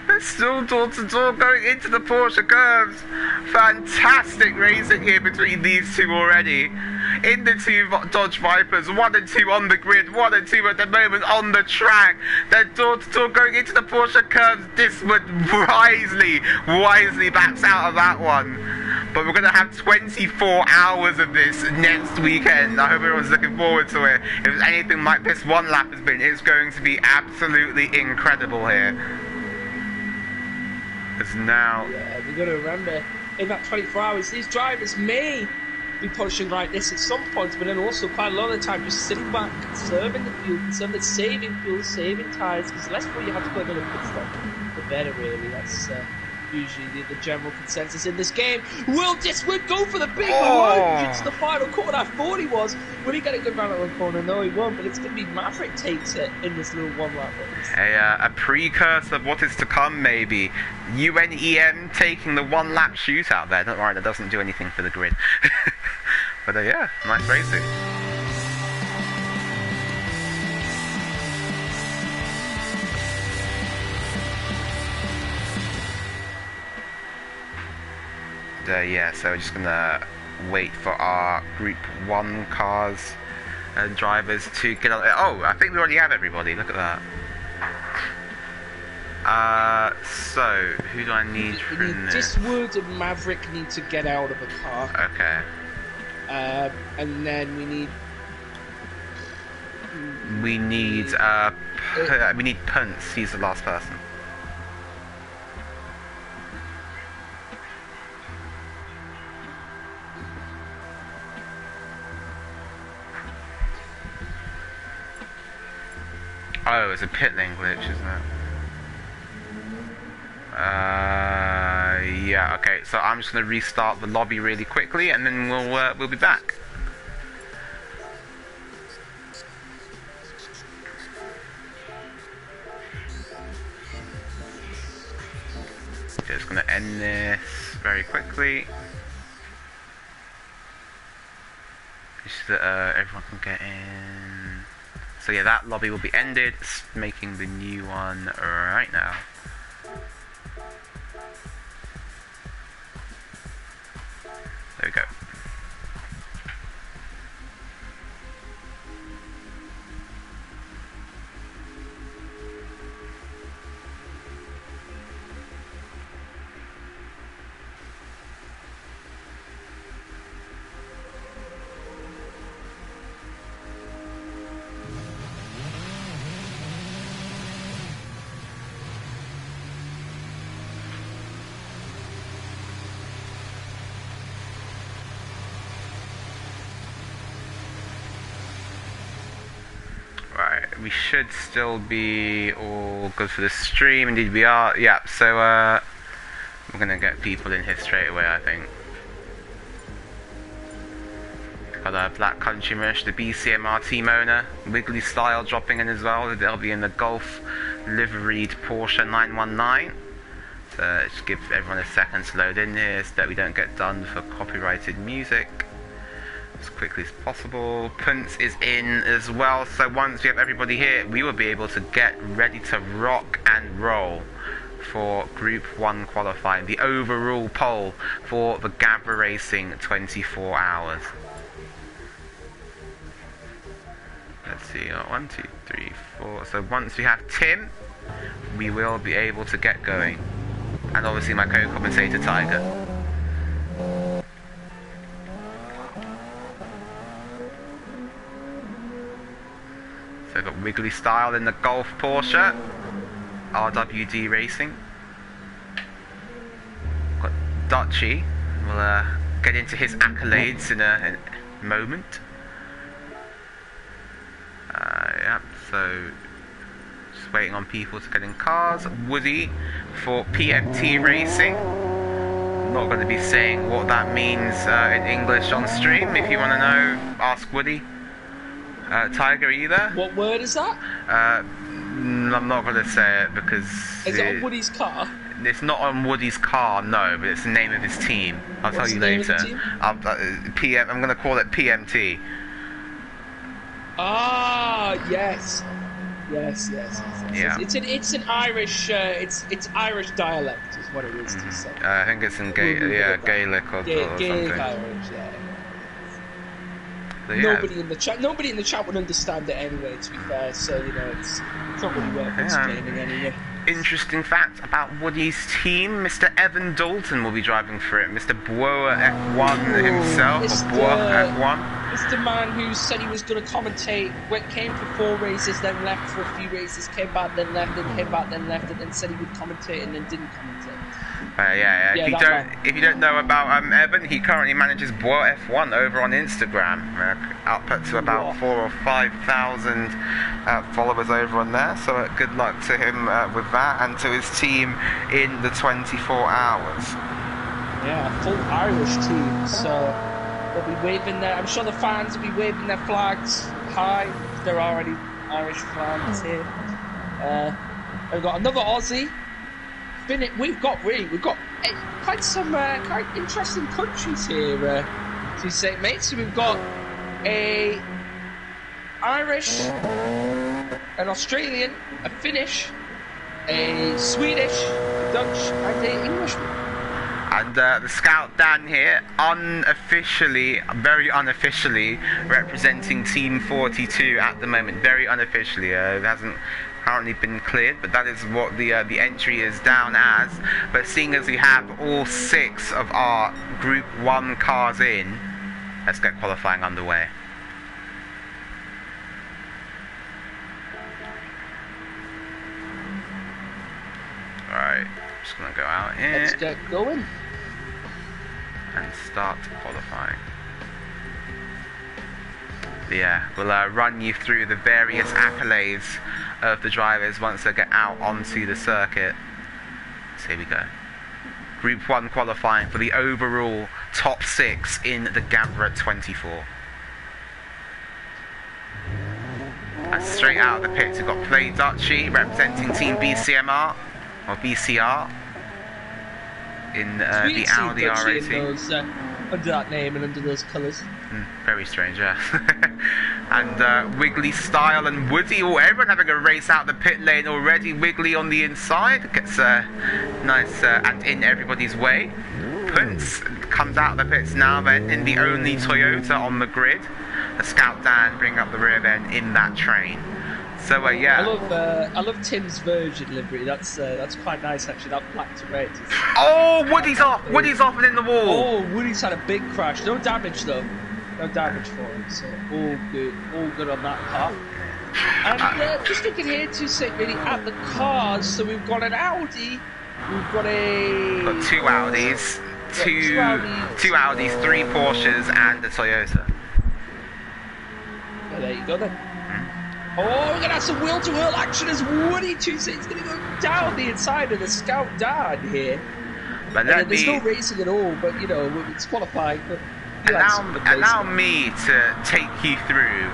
There's still door-to-door going into the Porsche curves. Fantastic racing here between these two already. In the two Dodge Vipers, 1 and 2 on the grid, 1 and 2 at the moment on the track. They're door-to-door going into the Porsche curves. This would wisely backs out of that one. But we're going to have 24 hours of this next weekend. I hope everyone's looking forward to it. If there's anything like this one lap has been, it's going to be absolutely incredible here. It's now... Yeah, we've got to remember, in that 24 hours, these drivers may be pushing like this at some points, but then also quite a lot of the time just sitting back, conserving the fuel, saving fuel, saving tyres, because the less fuel you have to put in a pit stop, the better, really. That's usually the general consensus in this game. Will this would go for the big one into the final corner? I thought he was. Will he get a good round at the corner? No, he won't, but it's going to be Maverick takes it in this little one-lap race. A precursor of what is to come, maybe. UNEM taking the one-lap shootout there. Don't worry, that doesn't do anything for the grid. But yeah, nice racing. Yeah, so we're just gonna wait for our Group 1 cars and drivers to get on. Oh, I think we already have everybody. Look at that. So who do I need from this? Diswood and Maverick need to get out of the car. Okay. And then we need. We need Punts. He's the last person. Oh, it's a pit lane glitch, isn't it? Yeah, okay, so I'm just going to restart the lobby really quickly and then we'll be back. Just going to end this very quickly. Just so that everyone can get in. So yeah, that lobby will be ended, making the new one right now. There we go. We should still be all good for the stream. Indeed we are. Yeah, so we're gonna get people in here straight away, I think. Got a Black Country Rush, the BCMR team owner, Wiggly Style dropping in as well. They'll be in the Golf liveried Porsche 919. So just give everyone a second to load in here so that we don't get done for copyrighted music as quickly as possible. Punts is in as well, so once we have everybody here, we will be able to get ready to rock and roll for Group 1 qualifying, the overall poll for the Gavra Racing 24 hours. Let's see, 1, 2, 3, 4. So once we have Tim, we will be able to get going. And obviously my co-commentator Tiger. So we've got Wiggly Style in the Golf Porsche, RWD Racing. Got Dutchy, we'll get into his accolades in a moment. Yeah, so just waiting on people to get in cars. Woody for PMT Racing. I'm not going to be saying what that means in English on stream. If you want to know, ask Woody. Tiger, are you there? What word is that? I'm not going to say it because... Is it on Woody's car? It's not on Woody's car, no, but it's the name of his team. I'll tell you later. I'm going to call it PMT. Ah, yes. Yes. Yeah. It's an Irish. It's Irish dialect, is what it is to say. I think it's in Gaelic or Gaelic something. Irish, yeah. So, yeah. Nobody in the chat would understand it anyway. To be fair, so it's not really worth explaining anyway. Interesting fact about Woody's team: Mr. Evan Dalton will be driving for it. Mr. Boer F1 himself, or Boer F1. It's the man who said he was going to commentate. Came for 4 races, then left for a few races, came back, then left, then came back, then left, and then said he would commentate, and then didn't commentate. Yeah. If you don't know about Evan, he currently manages Boer F1 over on Instagram, up to about 4,000 or 5,000 followers over on there. So good luck to him with that, and to his team in the 24 hours. Yeah, full Irish team. So they'll be waving their. I'm sure the fans will be waving their flags high. There are already Irish flags here. We've got another Aussie. We've got quite some quite interesting countries here to say, mate. So we've got a Irish, an Australian, a Finnish, a Swedish, a Dutch, and an Englishman. And the Scout Dan here, very unofficially, representing Team 42 at the moment. Very unofficially. It hasn't currently been cleared, but that is what the entry is down as. But seeing as we have all 6 of our Group 1 cars in, let's get qualifying underway. Alright, just going to go out here. Let's get going. And start qualifying. Yeah, we'll run you through the various accolades of the drivers once they get out onto the circuit. So here we go. Group 1 qualifying for the overall top 6 in the Gavra 24. And straight out of the pits we've got Play Dutchy representing Team BCMR, or BCR, in the Audi R18. Under that name and under those colours. Very strange, yeah. And Wiggly Style and Woody, everyone having a race out the pit lane already. Wiggly on the inside gets nice and in everybody's way. Punts comes out of the pits now then in the only Toyota on the grid. The Scout Dan bring up the rear then in that train. So yeah. I love Tim's Virgin livery. That's quite nice actually. That black to red. Oh, Woody's off! Woody's off and in the wall. Oh, Woody's had a big crash. No damage though. No damage for him. So all good on that part. And just looking here to say really at the cars. So we've got an Audi. We've got 2 Audis, two Audis, 3 Porsches, and a Toyota. Oh, there you go then. Oh, we're going to have some wheel-to-wheel action as Woody is going to go down the inside of the Scout Dan here. But there's no racing at all, but, it's qualifying. But allow me to take you through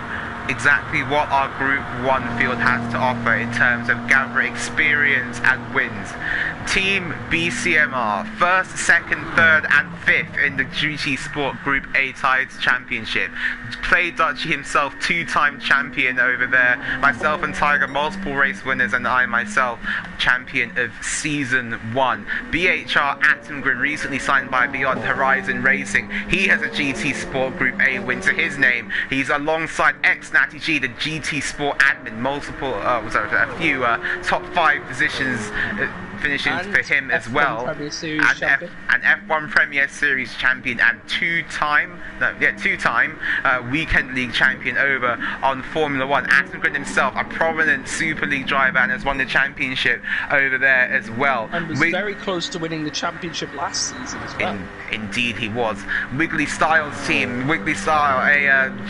exactly what our Group 1 field has to offer in terms of Gavra experience and wins. Team BCMR, 1st, 2nd, 3rd and 5th in the GT Sport Group A Tides Championship. Play Dutchy himself, 2-time champion over there. Myself and Tiger, multiple race winners, and I myself, champion of Season 1. BHR Attengren, recently signed by Beyond Horizon Racing. He has a GT Sport Group A win to his name. He's alongside ex-Natty G, the GT Sport admin, a few top 5 positions finishes for him as well, and F1 Premier Series champion and 2-time Weekend League champion over on Formula 1. Attengren himself, a prominent Super League driver, and has won the championship over there as well. And was very close to winning the championship last season as well. Indeed he was. Wiggly Style's team, Wiggly Style, an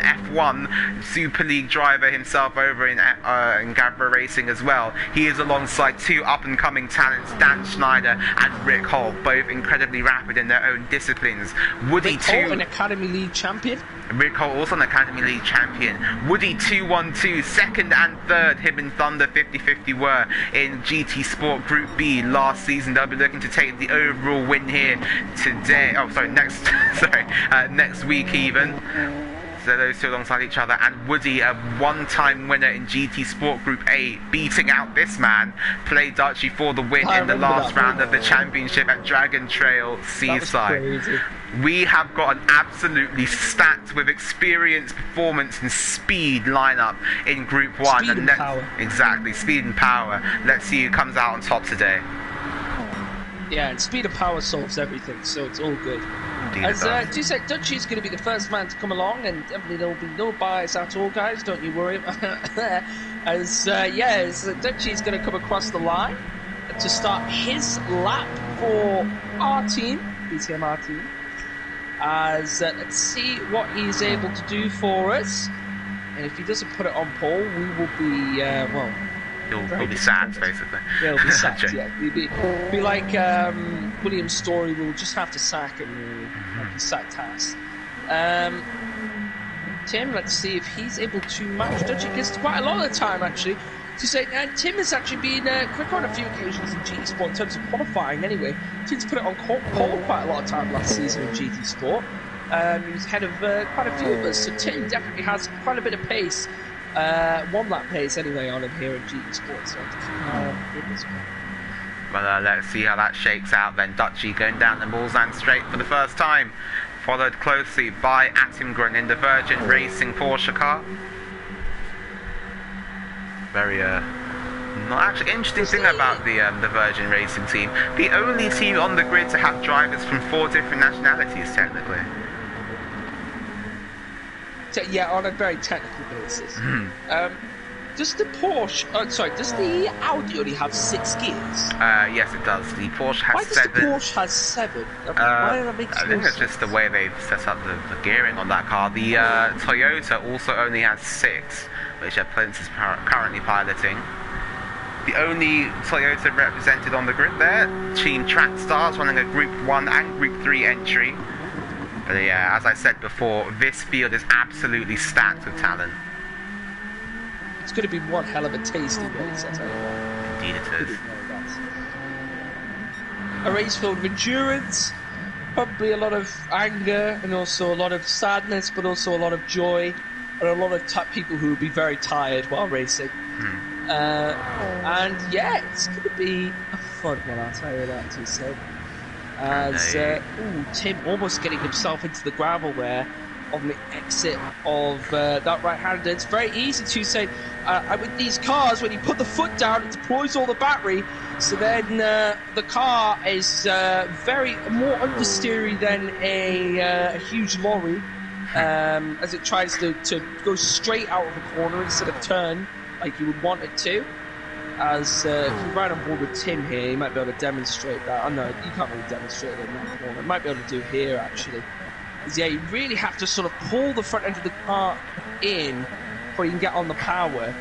F1 Super League driver himself over in Gavra Racing as well. He is alongside 2 up-and-coming talents, Dan Schneider and Rick Holt, both incredibly rapid in their own disciplines. Woody Rick Holt, an Academy League champion. Rick Holt, also an Academy League champion. Woody 212, second and third. Him and Thunder 50-50 were in GT Sport Group B last season. They'll be looking to take the overall win here today. Oh, sorry, next week even. So those two alongside each other, and Woody, a one-time winner in GT Sport Group A, beating out this man, played Dutchy for the win in the last round of the championship at Dragon Trail Seaside. We have got an absolutely stacked with experience, performance and speed lineup in Group 1. Speed and power. Exactly, speed and power. Let's see who comes out on top today. Yeah, and speed and power solves everything, so it's all good. As you said, Dutchy's going to be the first man to come along, and definitely there will be no bias at all, guys. Don't you worry. As Dutchy's going to come across the line to start his lap for our team, BTMR team. As let's see what he's able to do for us, and if he doesn't put it on pole, we will be He'll be sacked, basically. Yeah, he'll be sacked, yeah. He'll be like William's story, we'll just have to sack him, like sacked has. Tim, let's see if he's able to match Dutchy, because quite a lot of the time, actually, to say, Tim has actually been quick on a few occasions in GT Sport in terms of qualifying anyway. Tim's put it on pole quite a lot of time last season in GT Sport. He was ahead of quite a few of us, so Tim definitely has quite a bit of pace. One lap pace anyway on him here at GT Sports. So well, let's see how that shakes out then. Dutchy going down the Bullsland straight for the first time, followed closely by Attingren in the Virgin Racing Porsche car. Very not actually interesting thing about the Virgin Racing team. The only team on the grid to have drivers from 4 different nationalities, technically. Yeah, on a very technical basis. Does the does the Audi only have 6 gears? Yes, it does. The Porsche has 7. Why does the Porsche have 7? Why that makes I think it's just the way they've set up the gearing on that car. The Toyota also only has 6, which Prince is currently piloting. The only Toyota represented on the grid there, Team Track Stars, running a Group 1 and Group 3 entry. But yeah, as I said before, this field is absolutely stacked with talent. It's going to be one hell of a tasty race, I tell you what. Indeed it is. A race filled with endurance, probably a lot of anger, and also a lot of sadness, but also a lot of joy, and a lot of people who will be very tired while racing. And yeah, it's going to be a fun one, I'll tell you that, to say. As Tim almost getting himself into the gravel there on the exit of that right-hander. It's very easy to say with these cars, when you put the foot down, it deploys all the battery, so then the car is very more understeery than a huge lorry, as it tries to go straight out of the corner instead of turn like you would want it to. As if you ride on board with Tim here, you might be able to demonstrate that. I know you can't really demonstrate it in that corner. You might be able to do here actually. Because yeah, you really have to sort of pull the front end of the car in before you can get on the power.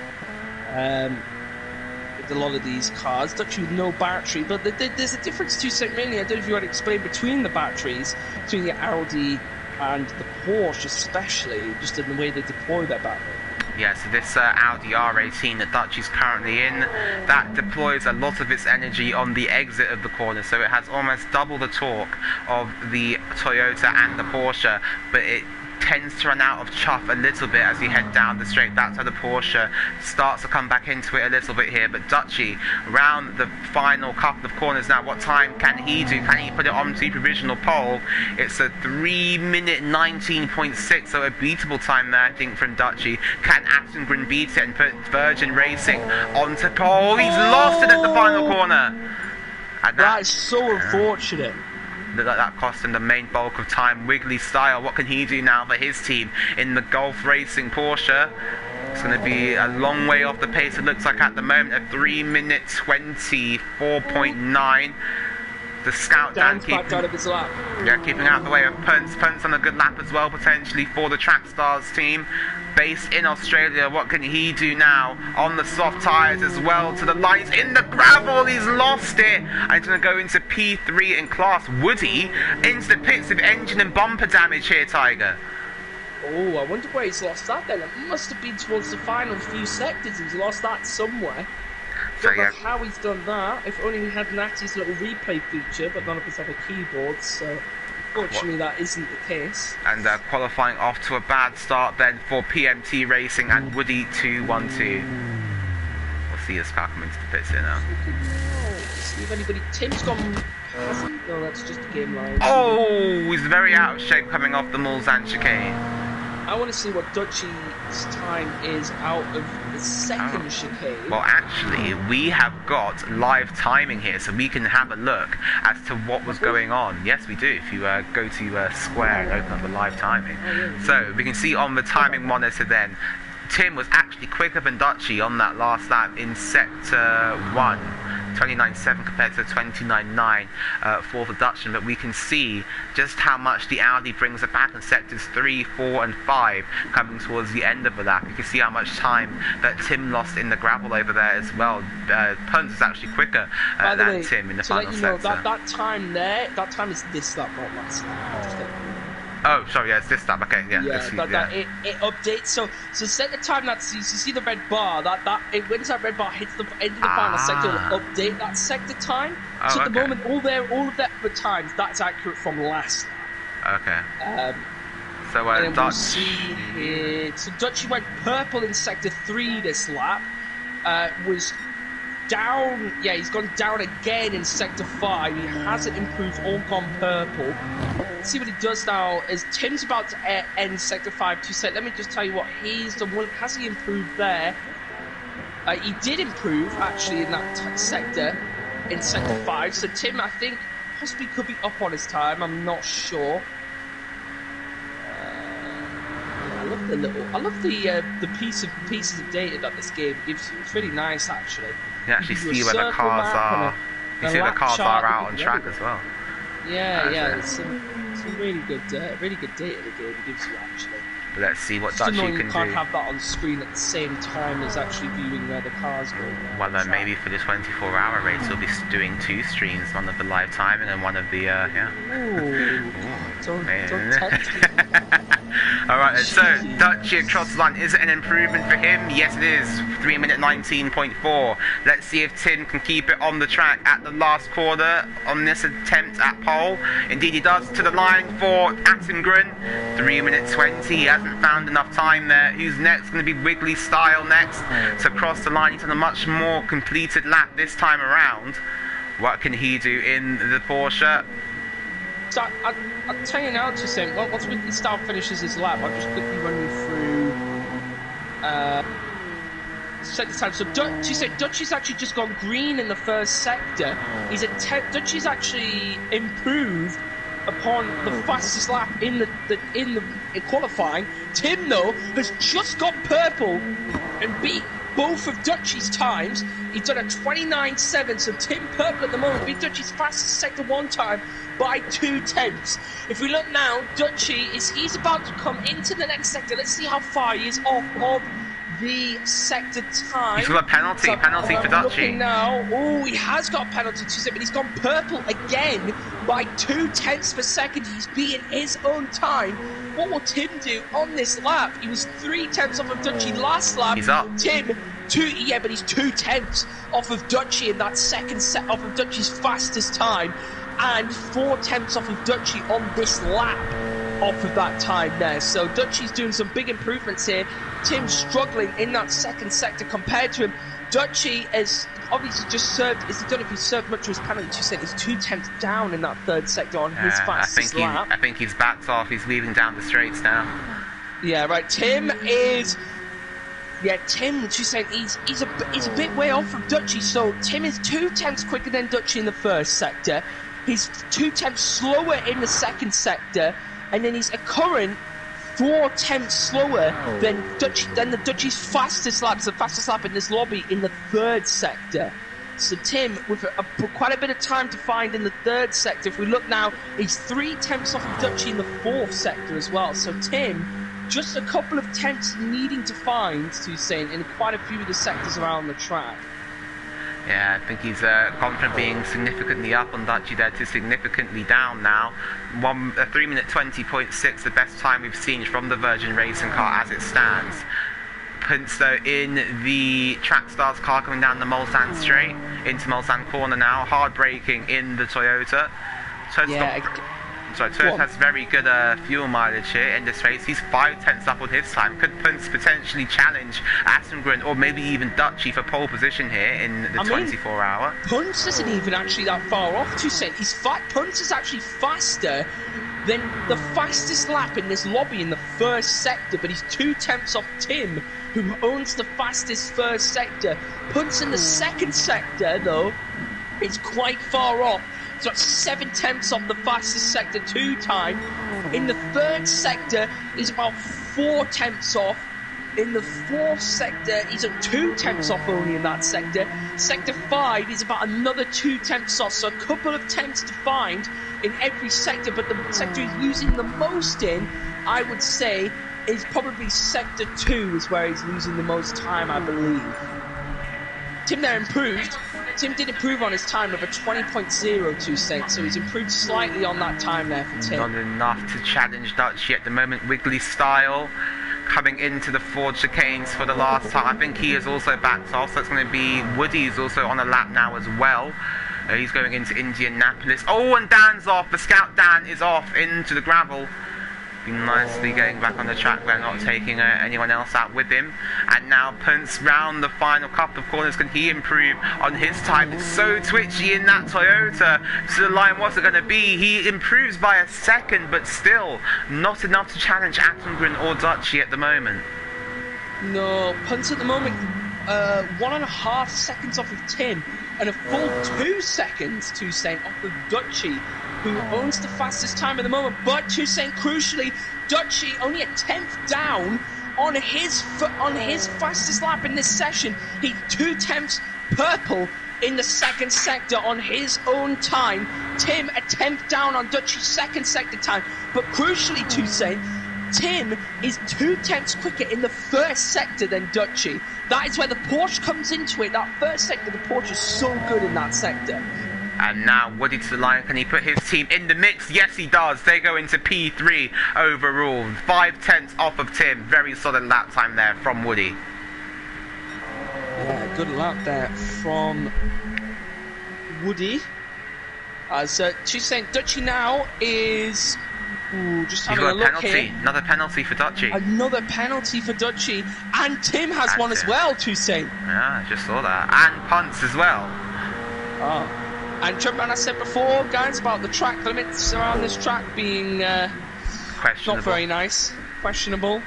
With a lot of these cars, Dutchy with no battery, but there's a difference to say mainly. I don't know if you want to explain between the batteries, between the Audi and the Porsche, especially just in the way they deploy their battery. Yeah, so this Audi R18 that Dutchy's currently in, that deploys a lot of its energy on the exit of the corner, so it has almost double the torque of the Toyota and the Porsche, but it tends to run out of chuff a little bit as you head down the straight. That's how the Porsche starts to come back into it a little bit here, but Dutchy around the final couple of corners now. What time can he do? Can he put it onto provisional pole? It's a 3 minute 19.6, so a beatable time there, I think, from Dutchy. Can Attengren beat it and put Virgin Racing onto pole? He's lost it at the final corner. And that is so unfortunate. That cost him the main bulk of time. Wiggly style, what can he do now for his team in the Gulf Racing Porsche? It's going to be a long way off the pace, it looks like at the moment. A 3 minute 24.9. The scout down, back down of his lap. Yeah, keeping out the way of Punts. Punts on a good lap as well, potentially, for the Track Stars team. Based in Australia, what can he do now? On the soft tyres as well, to the lines, in the gravel, he's lost it. And he's going to go into P3 in class. Woody into the pits with engine and bumper damage here, Tiger. Oh, I wonder where he's lost that then. It must have been towards the final few sectors. He's lost that somewhere. Don't know how he's done that. If only we had Natty's little replay feature, but none of us have a keyboard, so fortunately that isn't the case. And qualifying off to a bad start then for PMT Racing and Woody 212. We'll see his car come into the pits here now. See if anybody. Tim's gone. No, that's just a game line. Oh, he's very out of shape coming off the Mulsanne chicane. I want to see what Dutchy's time is out of the second chicane. Well, actually, we have got live timing here, so we can have a look as to what was going on. Yes, we do. If you go to Square and open up the live timing. So, we can see on the timing monitor then, Tim was actually quicker than Dutchy on that last lap in sector 1. 29.7 compared to 29.9 for the Dutchman, but we can see just how much the Audi brings it back in sectors 3, 4 and 5 coming towards the end of the lap. You can see how much time that Tim lost in the gravel over there as well. Punts is actually quicker than Tim in the final sector. That time there, that time is this lap, not last lap. Oh, sorry, yeah, it's this lap. Okay, yeah. It updates. So second time that you see the red bar, when that red bar hits the end of the final sector, it'll update that sector time. So at the moment, all of the other times, that's accurate from last lap. Okay. So we'll see here. So Dutchy went purple in sector 3 this lap. Was down. Yeah, he's gone down again in sector 5. He hasn't improved, all gone purple. Let's see what he does now. As Tim's about to end sector 5 to set. Let me just tell you what he's done. Well, has he improved there? He did improve actually in that sector, in sector 5. So Tim, I think, possibly could be up on his time. I'm not sure. I love the pieces of data that this game gives you. It's really nice actually. You can actually see where the cars are. You see where the cars are out on track as well. Yeah, there's some really good data the game gives you actually. But let's see what Dutchy can do. You can't have that on screen at the same time as actually viewing where the cars go. Well, maybe for the 24-hour race, we'll be doing 2 streams, one of the live timing and one of the Ooh. Don't tempt me. Alright, so Dutchy across the line, is it an improvement for him? Yes, it is. 3 minute 19.4. Let's see if Tim can keep it on the track at the last corner on this attempt at pole. Indeed, he does, to the line for Attengren. 3 minute 20. He hasn't found enough time there. Who's next? Going to be Wiggly Style next to cross the line. He's on a much more completed lap this time around. What can he do in the Porsche? So I'll tell you now, to say, once Wiggly Style finishes his lap, I'll just quickly run you through sector time. So Dutchy's actually just gone green in the first sector. Dutchy's actually improved upon the fastest lap in qualifying. Tim, though, has just got purple and beat both of Dutchy's times. He's done a 29.7, so Tim Purple at the moment beat Dutchy's fastest sector 1 time by 2/10. If we look now, Dutchy he's about to come into the next sector. Let's see how far he is off of the sector time. He's got a penalty for Dutchy. Now, he has got a penalty to but he's gone purple again by 2/10 per second. He's beaten his own time. What will Tim do on this lap? He was 3/10 off of Dutchy last lap. He's up. Tim, but he's 2/10 off of Dutchy in that second set off of Dutchy's fastest time, and 4/10 off of Dutchy on this lap off of that time there. So Dutchy's doing some big improvements here. Tim's struggling in that second sector compared to him. Dutchy has obviously just served, I don't know if he served much of his penalty, you said he's 2/10 down in that third sector on his fastest lap. I think he's backed off, he's leaving down the straights now. Yeah, right, Tim, she's saying he's a bit way off from Dutchy, so Tim is 2/10 quicker than Dutchy in the first sector. He's 2/10 slower in the second sector, and then he's a current 4/10 slower than the Dutchy's fastest lap. It's the fastest lap in this lobby in the third sector. So Tim, with quite a bit of time to find in the third sector, if we look now, he's 3 tenths off of Dutchy in the fourth sector as well. So Tim, just a couple of tenths needing to find, Toussaint, in quite a few of the sectors around the track. Yeah, I think he's confident being significantly up on Dutchy there to significantly down now. 3 minute 20.6, the best time we've seen from the Virgin Racing car as it stands. Punts though in the Track Stars car coming down the Mulsanne straight into Mulsanne corner now, hard braking in the Toyota. Toyota has very good fuel mileage here in this race. He's 5 tenths up on his time. Could Punts potentially challenge Attengren or maybe even Dutchy for pole position here in the 24-hour? Punts isn't even actually that far off, Toussaint. Punts is actually faster than the fastest lap in this lobby in the first sector, but he's 2 tenths off Tim, who owns the fastest first sector. Punts in the second sector, though, is quite far off. So that's 7 tenths off the fastest sector 2 time. In the third sector, he's about 4 tenths off. In the fourth sector, he's at 2 tenths off only in that sector. Sector 5 is about another 2 tenths off, so a couple of tenths to find in every sector. But the sector he's losing the most in, I would say, is probably sector 2 is where he's losing the most time, I believe. Tim there improved. Tim did improve on his time of a 20.02 cent, so he's improved slightly on that time there for Tim. Not enough to challenge Dutchy at the moment. Wiggly style coming into the Ford chicanes for the last time. I think he is also backed off, so it's going to be Woody's also on a lap now as well. He's going into Indianapolis. Oh, and Dan's off. The Scout Dan is off into the gravel. Been nicely getting back on the track where not taking anyone else out with him. And now Punts round the final couple of corners. Can he improve on his time? It's so twitchy in that Toyota. To the line, what's it going to be? He improves by a second, but still not enough to challenge Attengren or Dutchy at the moment. No, Punts at the moment 1.5 seconds off of Tim, and a full 2 seconds, Toussaint, off of Dutchy, who owns the fastest time at the moment. But Toussaint, crucially, Dutchy only a 10th down on his fastest lap in this session. He's 2 tenths purple in the second sector on his own time. Tim a 10th down on Dutchy's second sector time. But crucially, Toussaint, Tim is 2 tenths quicker in the first sector than Dutchy. That is where the Porsche comes into it. That first sector, the Porsche is so good in that sector. And now Woody to the line. Can he put his team in the mix? Yes, he does. They go into P3 overall. 5 tenths off of Tim. Very solid lap time there from Woody. Yeah, good lap there from Woody. As Toussaint, Dutchy now is just having a look penalty. here. Another penalty for Dutchy. Another penalty for Dutchy. And Tim has one as well, Toussaint. Yeah, I just saw that. And Punts as well. Oh. And remember, I said before, guys, about the track limits around this track being questionable. Not very nice. Questionable.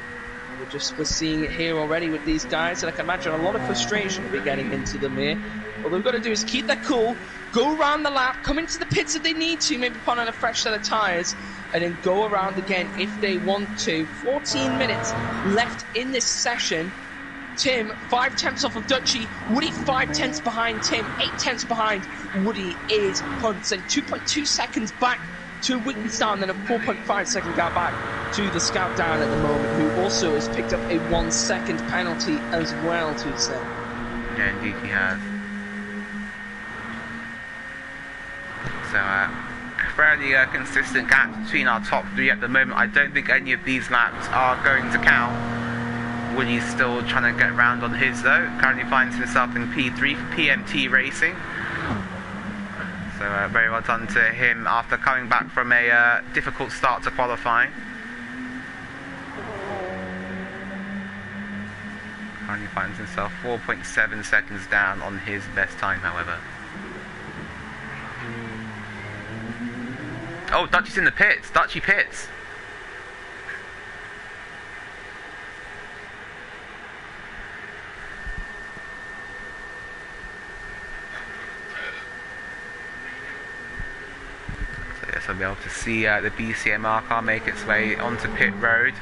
We're seeing it here already with these guys, and I can imagine a lot of frustration will be getting into them here. What they've got to do is keep their cool, go around the lap, come into the pits if they need to, maybe put on a fresh set of tyres, and then go around again if they want to. 14 minutes left in this session. Tim, 5 tenths off of Dutchy. Woody, 5 tenths behind Tim. 8 tenths behind Woody is Punts. And 2.2 seconds back to Wittgenstein, then a 4.5 second gap back to the Scout down at the moment, who also has picked up a 1 second penalty as well, to say. Yeah, indeed he has. So, fairly consistent gap between our top 3 at the moment. I don't think any of these laps are going to count. Woody's still trying to get around on his though. Currently finds himself in P3 for PMT Racing. So very well done to him after coming back from a difficult start to qualifying. Currently finds himself 4.7 seconds down on his best time, however. Oh, Dutchy's in the pits. Dutchy pits. So yes, I'll be able to see the BCMR car make its way onto pit road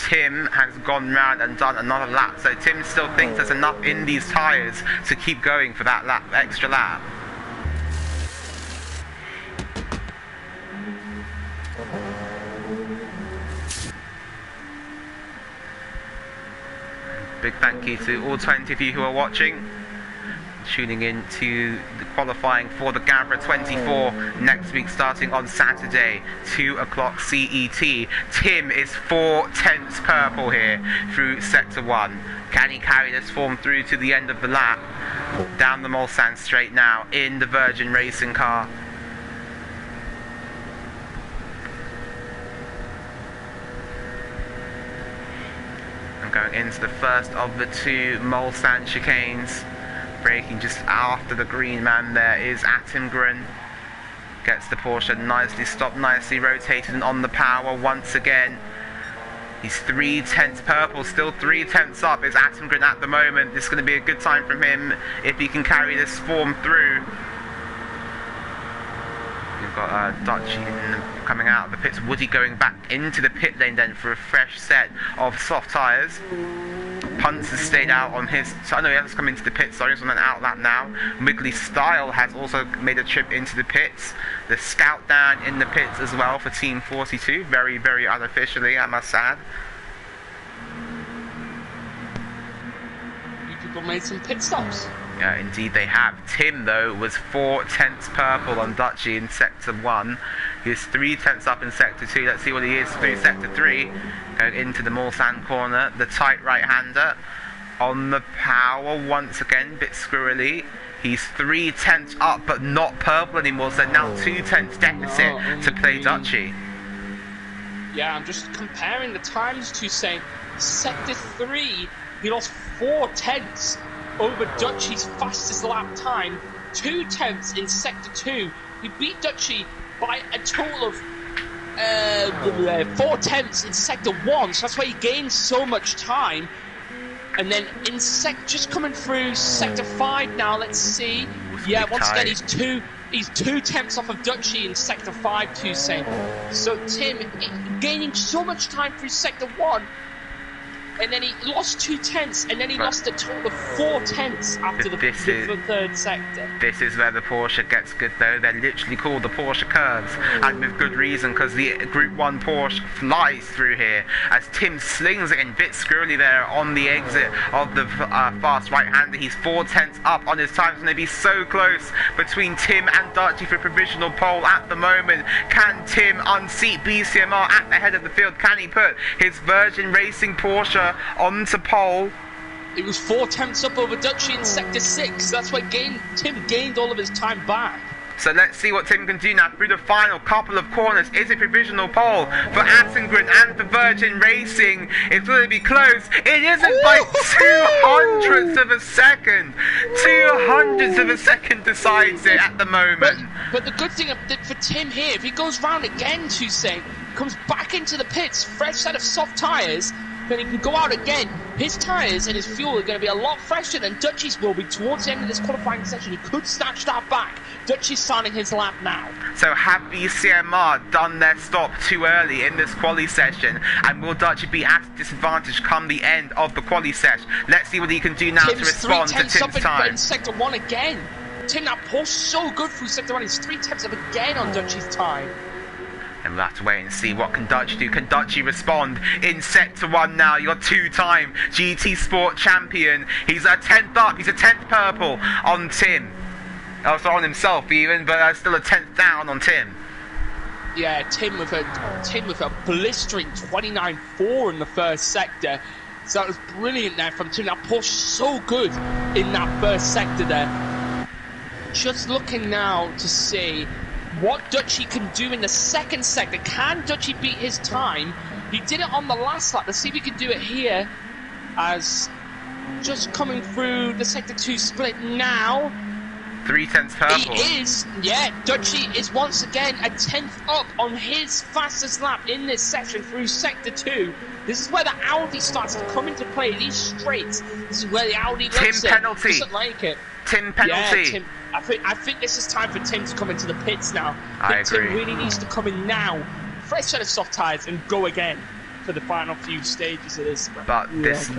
Tim has gone round and done another lap, so Tim still thinks there's enough in these tyres to keep going for that extra lap. Big thank you to all 20 of you who are watching, tuning in to the qualifying for the Gavra 24 next week, starting on Saturday, 2 o'clock CET. Tim is 4/10 purple here through Sector 1. Can he carry this form through to the end of the lap? Down the Mulsanne straight now in the Virgin Racing car. Going into the first of the two Mulsanne chicanes. Braking just after the green man there is Attingren. Gets the Porsche nicely stopped, nicely rotated and on the power once again. He's 3/10 purple, still 3/10 up is Attingren at the moment. This is going to be a good time from him if he can carry this form through. We've got Dutchy coming out of the pits. Woody going back into the pit lane then for a fresh set of soft tyres. Punts has stayed out on his... Oh no, he hasn't come into the pits, sorry, he's on an out lap now. Wiggly Style has also made a trip into the pits. The Scout down in the pits as well for Team 42. Very, very unofficially, I must add. You people made some pit stops. Yeah, indeed they have. Tim, though, was 4/10 purple on Dutchy in Sector 1. He was 3/10 up in Sector 2. Let's see what he is through Sector 3. Going into the Mulsanne corner. The tight right-hander on the power once again. Bit squirrely. He's 3/10 up, but not purple anymore. So now 2/10 deficit to play Dutchy. Yeah, I'm just comparing the times to say Sector 3, he lost 4/10 over Dutchy's fastest lap time, 2/10 in Sector 2. He beat Dutchy by a total of 4/10 in Sector 1, so that's why he gained so much time. And then in just coming through Sector 5 now, let's see. Yeah, once again, he's 2/10 off of Dutchy in Sector 5 too, same. So Tim gaining so much time through Sector 1, and then he lost 2/10, and then he lost a total of 4/10 after the third sector. This is where the Porsche gets good, though. They're literally called the Porsche curves, and with good reason, because the Group 1 Porsche flies through here as Tim slings it in bit squirrely there on the exit of the fast right-hander. He's 4/10 up on his time. It's going to be so close between Tim and Dutchy for provisional pole at the moment. Can Tim unseat BCMR at the head of the field? Can he put his Virgin Racing Porsche onto pole? It was 4/10 up over Dutchy in Sector 6. That's why Tim gained all of his time back. So let's see what Tim can do now through the final couple of corners. Is it provisional pole for Attingren and for Virgin Racing? It's going to be close. It isn't by 200ths of a second. 200ths of a second decides it at the moment. But the good thing for Tim here, if he goes round again to say, comes back into the pits, fresh set of soft tyres, then he can go out again. His tyres and his fuel are going to be a lot fresher than Dutchy's will be towards the end of this qualifying session. He could snatch that back. Dutchy's starting his lap now. So have BCMR done their stop too early in this quali session? And will Dutchy be at a disadvantage come the end of the quali session? Let's see what he can do now to respond to Tim's time. In Sector 1 again. Tim, that Porsche so good through Sector 1. He's 3/10 up again on Dutchy's time. And we'll have to wait and see what can Dutchy do. Can Dutchy respond in Sector 1 now? Your two-time GT Sport champion. He's a 10th up. He's a 10th purple on Tim. Also on himself even, but still a 10th down on Tim. Yeah, Tim with a blistering 29.4 in the first sector. So that was brilliant there from Tim. That Porsche so good in that first sector there. Just looking now to see what Dutchy can do in the second sector. Can Dutchy beat his time? He did it on the last lap. Let's see if he can do it here. As just coming through the Sector 2 split now. 3/10 purple. He is, yeah, Dutchy is once again a 10th up on his fastest lap in this section through Sector 2. This is where the Audi starts to come into play. These straights, this is where the Audi Tim penalty. Doesn't like it. Tim penalty. Yeah, Tim. I think this is time for Tim to come into the pits now. I agree. Tim really needs to come in now, fresh set of soft tyres, and go again. for the final few stages of this. But this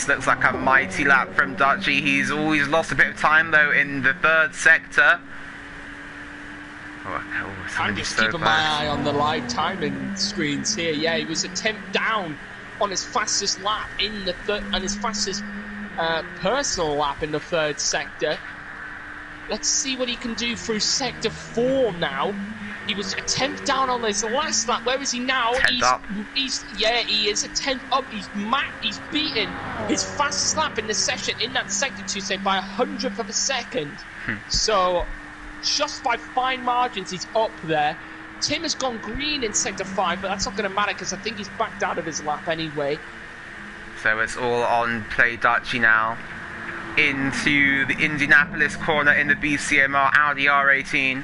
looks like a mighty lap from Dutchy. He's always lost a bit of time though in the third sector. I'm just keeping my eye on the live timing screens here. Yeah, he was a tenth down on his fastest lap in the third, and his fastest personal lap in the third sector. Let's see what he can do through sector 4 now. He was a tenth down on his last lap. Where is he now? He is a tenth up. He's beaten his fastest lap in the session in that sector 2 say by 100th of a second. So just by fine margins, he's up there. Tim has gone green in sector 5, but that's not going to matter because I think he's backed out of his lap anyway. So it's all on play Dutchy now. Into the Indianapolis corner in the BCMR Audi R18.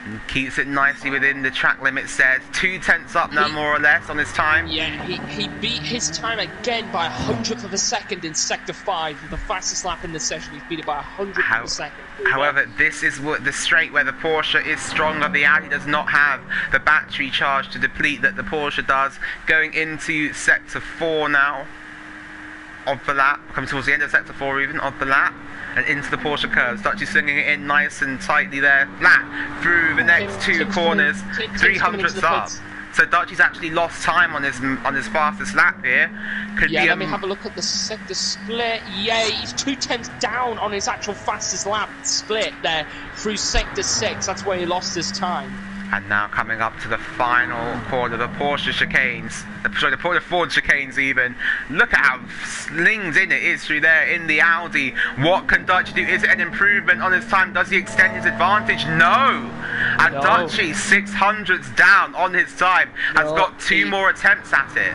And keeps it nicely within the track limits there. 2/10 up now, more or less, on his time. Yeah, he beat his time again by 100th of a second in sector 5. The fastest lap in the session, he's beat it by 100th of a second. However, this is the straight where the Porsche is stronger. The Audi does not have the battery charge to deplete that the Porsche does. Going into sector 4 now of the lap, coming towards the end of sector 4 even, of the lap, and into the Porsche curves. Dutchy swinging it in nice and tightly there, flat through the next two corners, 300ths up. So Dutchy's actually lost time on his fastest lap here. Let me have a look at the sector split. Yeah, he's 2/10 down on his actual fastest lap split there through sector 6. That's where he lost his time. And now coming up to the final corner, the Porsche chicanes. Sorry, the Porsche Ford chicanes even. Look at how slinged in it is through there in the Audi. What can Dutchy do? Is it an improvement on his time? Does he extend his advantage? No! And No. Dutchy, 600ths down on his time, has got 2 more attempts at it.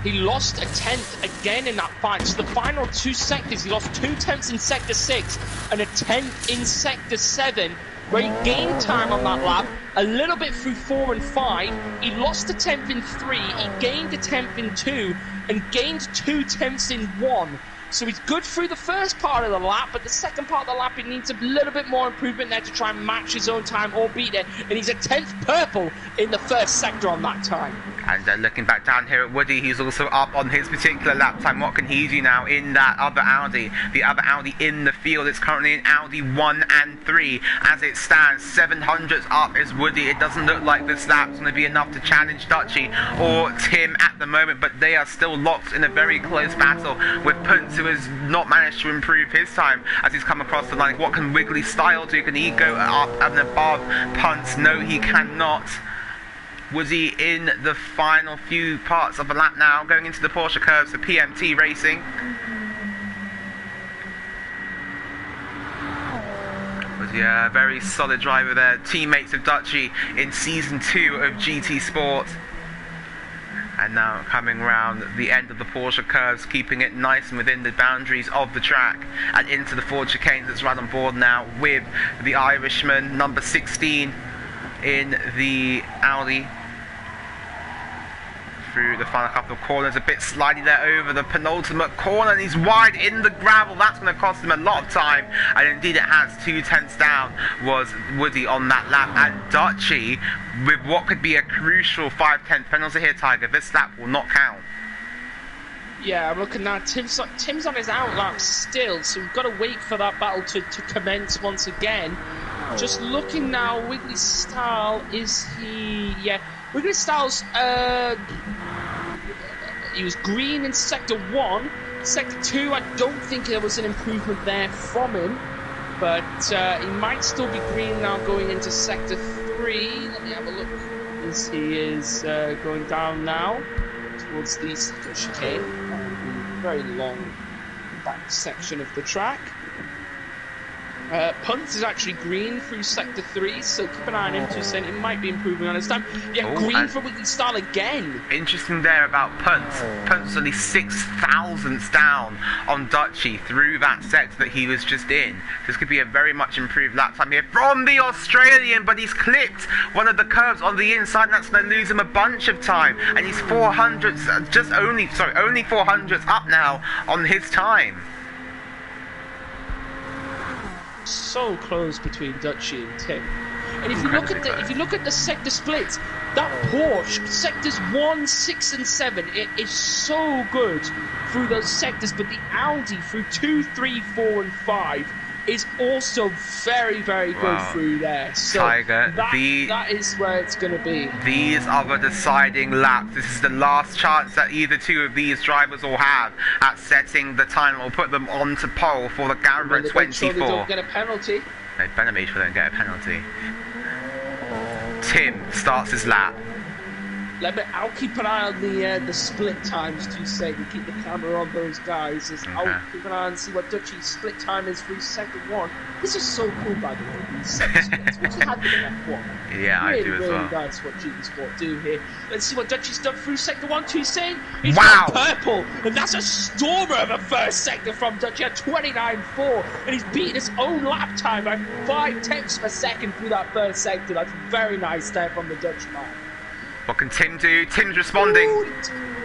He lost a 10th again in that fight. So the final 2 sectors, he lost 2 tenths in sector 6 and a 10th in sector 7. Where he gained time on that lap, a little bit through 4 and 5. He lost a 10th in 3, he gained a 10th in 2, and gained 2 tenths in 1. So he's good through the first part of the lap, but the second part of the lap, he needs a little bit more improvement there to try and match his own time or beat it. And he's a 10th purple in the first sector on that time. And looking back down here at Woody, he's also up on his particular lap time. What can he do now in that other Audi? The other Audi in the field is currently in Audi 1 and 3. As it stands, 700ths up is Woody. It doesn't look like this lap's going to be enough to challenge Dutchy or Tim at the moment, but they are still locked in a very close battle with Puntz, who has not managed to improve his time as he's come across the line. What can Wiggly Style do? Can he go up and above Puntz? No, he cannot. Woody in the final few parts of the lap now, going into the Porsche curves for PMT Racing. Woody, a very solid driver there, teammates of Dutchy in Season 2 of GT Sport. And now coming round the end of the Porsche curves, keeping it nice and within the boundaries of the track, and into the Ford chicanes that's right on board now with the Irishman, number 16 in the Audi. Through the final couple of corners, a bit sliding there over the penultimate corner, and he's wide in the gravel. That's going to cost him a lot of time, and indeed it has. 2/10 down was Woody on that lap, and Dutchy with what could be a crucial 5/10 penalty here, Tiger. This lap will not count. Yeah, I'm looking now. Tim's on his out lap still, so we've got to wait for that battle to commence once again. Just looking now, Wiggly Style, is he... Yeah, Wiggly Style's... he was green in Sector 1. Sector 2, I don't think there was an improvement there from him. But he might still be green now going into Sector 3. Let me have a look as he is going down now towards the second chicane. Very long back section of the track. Puntz is actually green through Sector 3, so keep an eye on him to say it might be improving on his time. Yeah, green for Wiggly Style again. Interesting there about Puntz. Puntz only 6,000ths down on Dutchy through that sector that he was just in. This could be a very much improved lap time here from the Australian, but he's clipped one of the curves on the inside, and that's going to lose him a bunch of time. And he's 400ths, only 400ths up now on his time. So close between Dutchy and Tim. And if you look at the sector splits, that Porsche sectors 1, 6, and 7, it is so good through those sectors. But the Audi through 2, 3, 4, and 5 is also very, very good through there. So Tiger, that is where it's going to be. These are the deciding laps. This is the last chance that either two of these drivers will have at setting the time that will put them onto pole for the Gavra 24. Sure they don't get a penalty. They better make sure they don't get a penalty. Tim starts his lap. I'll keep an eye on the split times to say and keep the camera on those guys. I'll keep an eye and see what Dutchy's split time is through sector 1. This is so cool, by the way, these sector splits, which you had in F1. Yeah, I do as well. Really nice what GT Sport do here. Let's see what Dutchy's done through sector 1. To saying he's got purple, and that's a stormer of a first sector from Dutchy at 29.4, and he's beaten his own lap time by 5/10 of a second through that first sector. That's very nice there from the Dutchman. What can Tim do? Tim's responding. Ooh,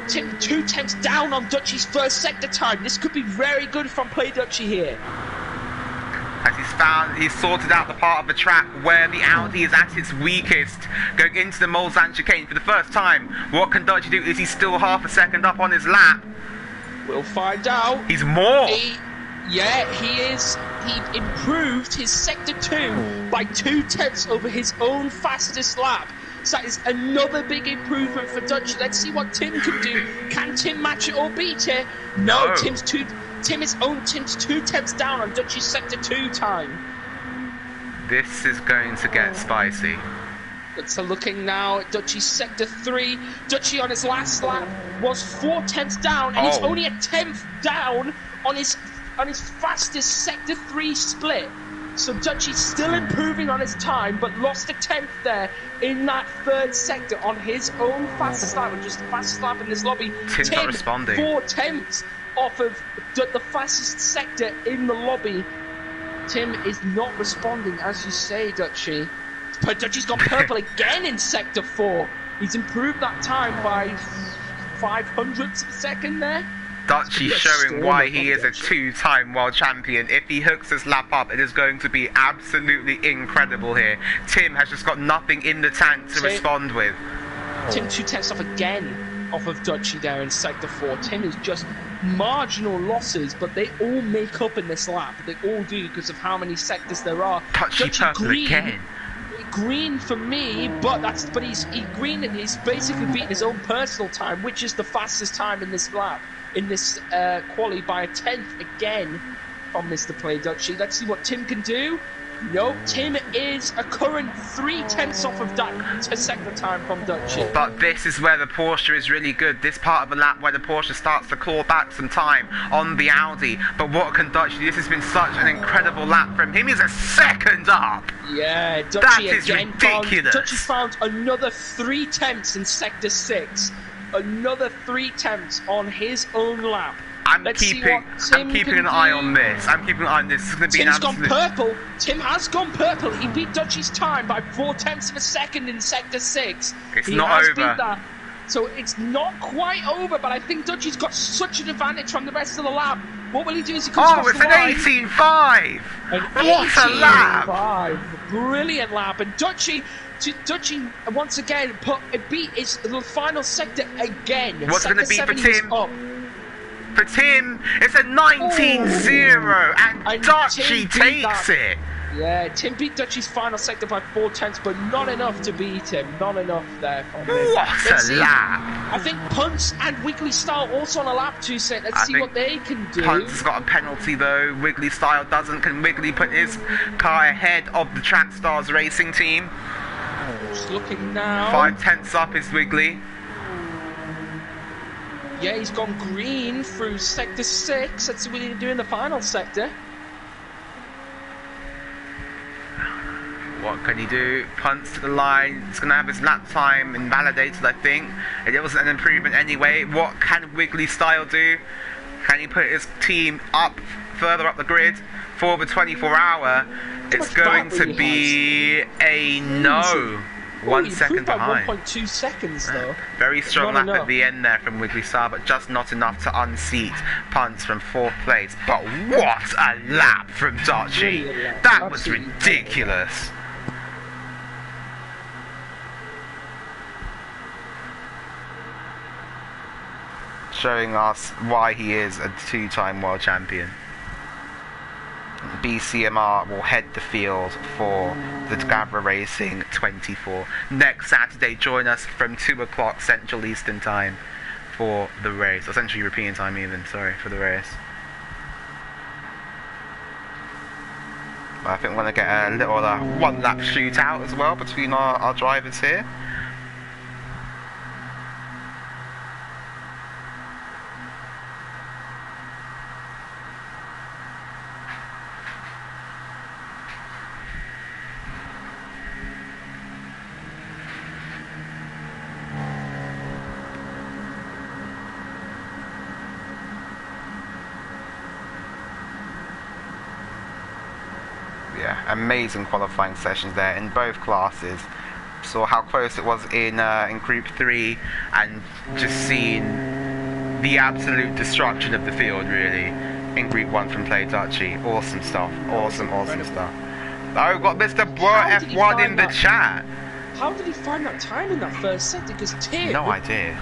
Tim 2/10 down on Dutchy's first sector time. This could be very good from Play Dutchy here. As he's sorted out the part of the track where the Audi is at its weakest, going into the Mulsanne chicane for the first time. What can Dutchy do? Is he still half a second up on his lap? We'll find out. He's more. Yeah, he is. He improved his sector 2 by 2/10 over his own fastest lap. So that is another big improvement for Dutchy. Let's see what Tim can do. Can Tim match it or beat it? No. Tim's 2/10 down on Dutchy's sector 2 time. This is going to get spicy. So looking now at Dutchy's sector 3. Dutchy on his last lap was 4/10 down, and he's only a 10th down on his fastest sector 3 split. So Dutchy's still improving on his time, but lost a 10th there in that third sector on his own fastest lap, which is the fastest lap in this lobby. Tim's not responding. 4/10 off of the fastest sector in the lobby. Tim is not responding, as you say, Dutchy. But Dutchy's got purple again in sector 4. He's improved that time by 500ths of a second there. Dutchy showing why he is a 2-time world champion. If he hooks this lap up, it is going to be absolutely incredible here. Tim has just got nothing in the tank to respond with. Tim 2/10 off again off of Dutchy there in sector 4. Tim is just marginal losses, but they all make up in this lap. They all do because of how many sectors there are. Dutchy purple again. Green for me, but he's green and he's basically beaten his own personal time, which is the fastest time in this lap. In this quali by a 10th again from Mr. Play Dutchy. Let's see what Tim can do. No, Tim is a current 3/10 off of that sector time from Dutchy. But this is where the Porsche is really good. This part of the lap where the Porsche starts to claw back some time on the Audi. But what can Dutchy do? This has been such an incredible lap from him. He's a second up. Yeah, Dutchy that is again ridiculous. Dutchy found another 3/10 in sector 6. Another 3/10 on his own lap. I'm keeping an eye on this. I'm keeping an eye on this. This is going to be Tim's gone purple. Tim has gone purple. He beat Dutchy's time by 4/10 of a second in sector 6. It's not over. Beat that. So it's not quite over, but I think Dutchy's got such an advantage from the rest of the lap. What will he do as he comes across the line? Oh, it's an 18.5! What a lap! Brilliant lap. And Dutchy once again beat his final sector again. What's going to be for Tim? For Tim, it's a 19.0, and Dutchy takes it. Yeah, Tim beat Dutchy's final sector by 4/10, but not enough to beat him. Not enough there from him. What a lap! I think Punts and Wiggly Style also on a lap 2 set. Let's see what they can do. Punts has got a penalty though. Wiggly Style doesn't. Can Wiggly put his car ahead of the Track Stars racing team? Just looking now. 5/10 up is Wiggly. Yeah, he's gone green through sector 6. Let's see what he can do in the final sector. What can he do? Punts to the line. He's going to have his lap time invalidated, I think. It wasn't an improvement anyway. What can Wiggly Style do? Can he put his team further up the grid for the 24-hour? It's going to be a no. 1 second behind. 1.2 seconds though. Very strong lap at the end there from Wiggly Star, but just not enough to unseat Punts from 4th place. But what a lap from Dutchy! That was ridiculous. showing us why he is a two-time world champion. BCMR will head the field for the Gavra Racing 24. Next Saturday, join us from 2 o'clock Central Eastern Time for the race, or Central European Time even, sorry, for the race. I think we're going to get a little one-lap shootout as well between our drivers here. Amazing qualifying sessions there in both classes. Saw how close it was in Group 3, and just seen the absolute destruction of the field really in Group 1 from Play Dutchy. Awesome stuff. Awesome stuff. Oh, we've got Mr. Boer F1 in the chat. How did he find that time in that first sector? Because Tim... No idea.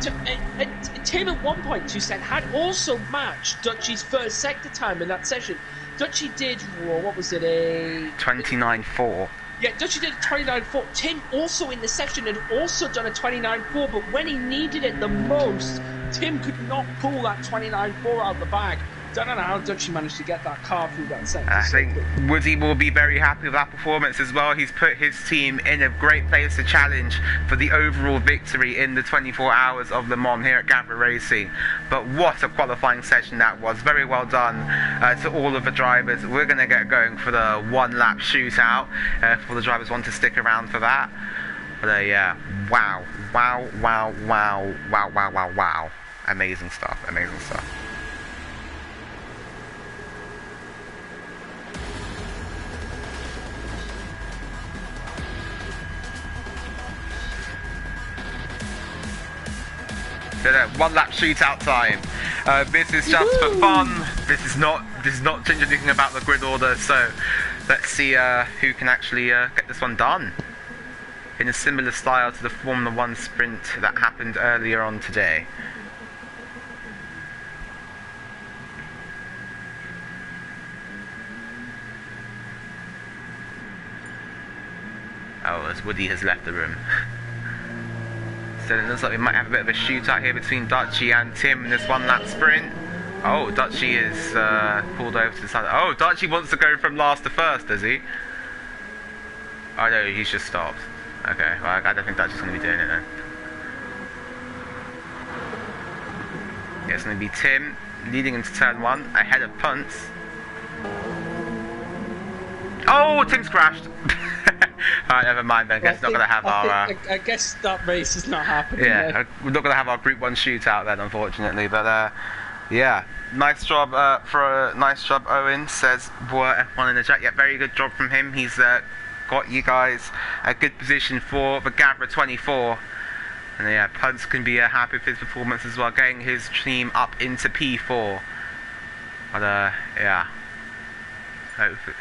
Tim at 1.2 second had also matched Dutchy's first sector time in that session. Dutchy did, what was it, a... 29.4. Yeah, Dutchy did a 29.4. Tim also in the session had also done a 29.4, but when he needed it the most, Tim could not pull that 29.4 out of the bag. Don't know how Dutchy managed to get that car through that sector. I think Woody will be very happy with that performance as well. He's put his team in a great place to challenge for the overall victory in the 24 hours of Le Mans here at Gavra Racing. But what a qualifying session that was. Very well done to all of the drivers. We're going to get going for the one-lap shootout if all the drivers want to stick around for that. But yeah, wow. Amazing stuff. One lap shootout time. This is just for fun. This is not changing anything about the grid order. So let's see who can actually get this one done in a similar style to the Formula 1 sprint that happened earlier on today. Oh, as Woody has left the room. So it looks like we might have a bit of a shootout here between Dutchy and Tim in this one-lap sprint. Oh, Dutchy is pulled over to the side. Oh, Dutchy wants to go from last to first, does he? Oh no, he's just stopped. Okay, well, I don't think Dutchy's going to be doing it then. Yeah, it's going to be Tim leading into turn 1, ahead of Punts. Oh, Tim's crashed. Alright, never mind then. I guess not going to have I guess that race is not happening. Yeah, there. we're not going to have our Group 1 shootout then, unfortunately. But yeah, nice job Owen, says Boer F1 in the chat. Yeah, very good job from him. He's got you guys a good position for the Gavra 24. And yeah, Punts can be happy with his performance as well, getting his team up into P4. But yeah. Hopefully.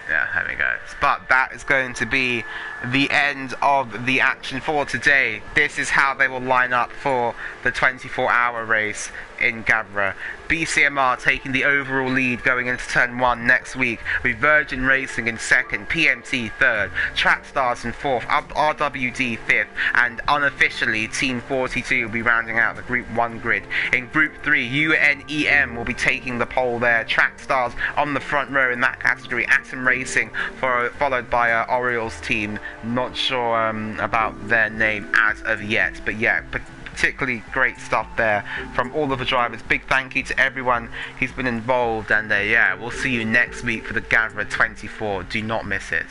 Yeah, there we go. But that is going to be the end of the action for today. This is how they will line up for the 24-hour race in Gavra. BCMR taking the overall lead going into turn 1 next week, with Virgin Racing in 2nd, PMT 3rd, Trackstars in 4th, RWD 5th, and unofficially Team 42 will be rounding out the Group 1 grid. In Group 3, UNEM will be taking the pole there, Trackstars on the front row in that category, Atom Racing followed by Orioles team. Not sure about their name as of yet, but yeah, particularly great stuff there from all of the drivers. Big thank you to everyone who's been involved, and yeah, we'll see you next week for the Gavra 24. Do not miss it.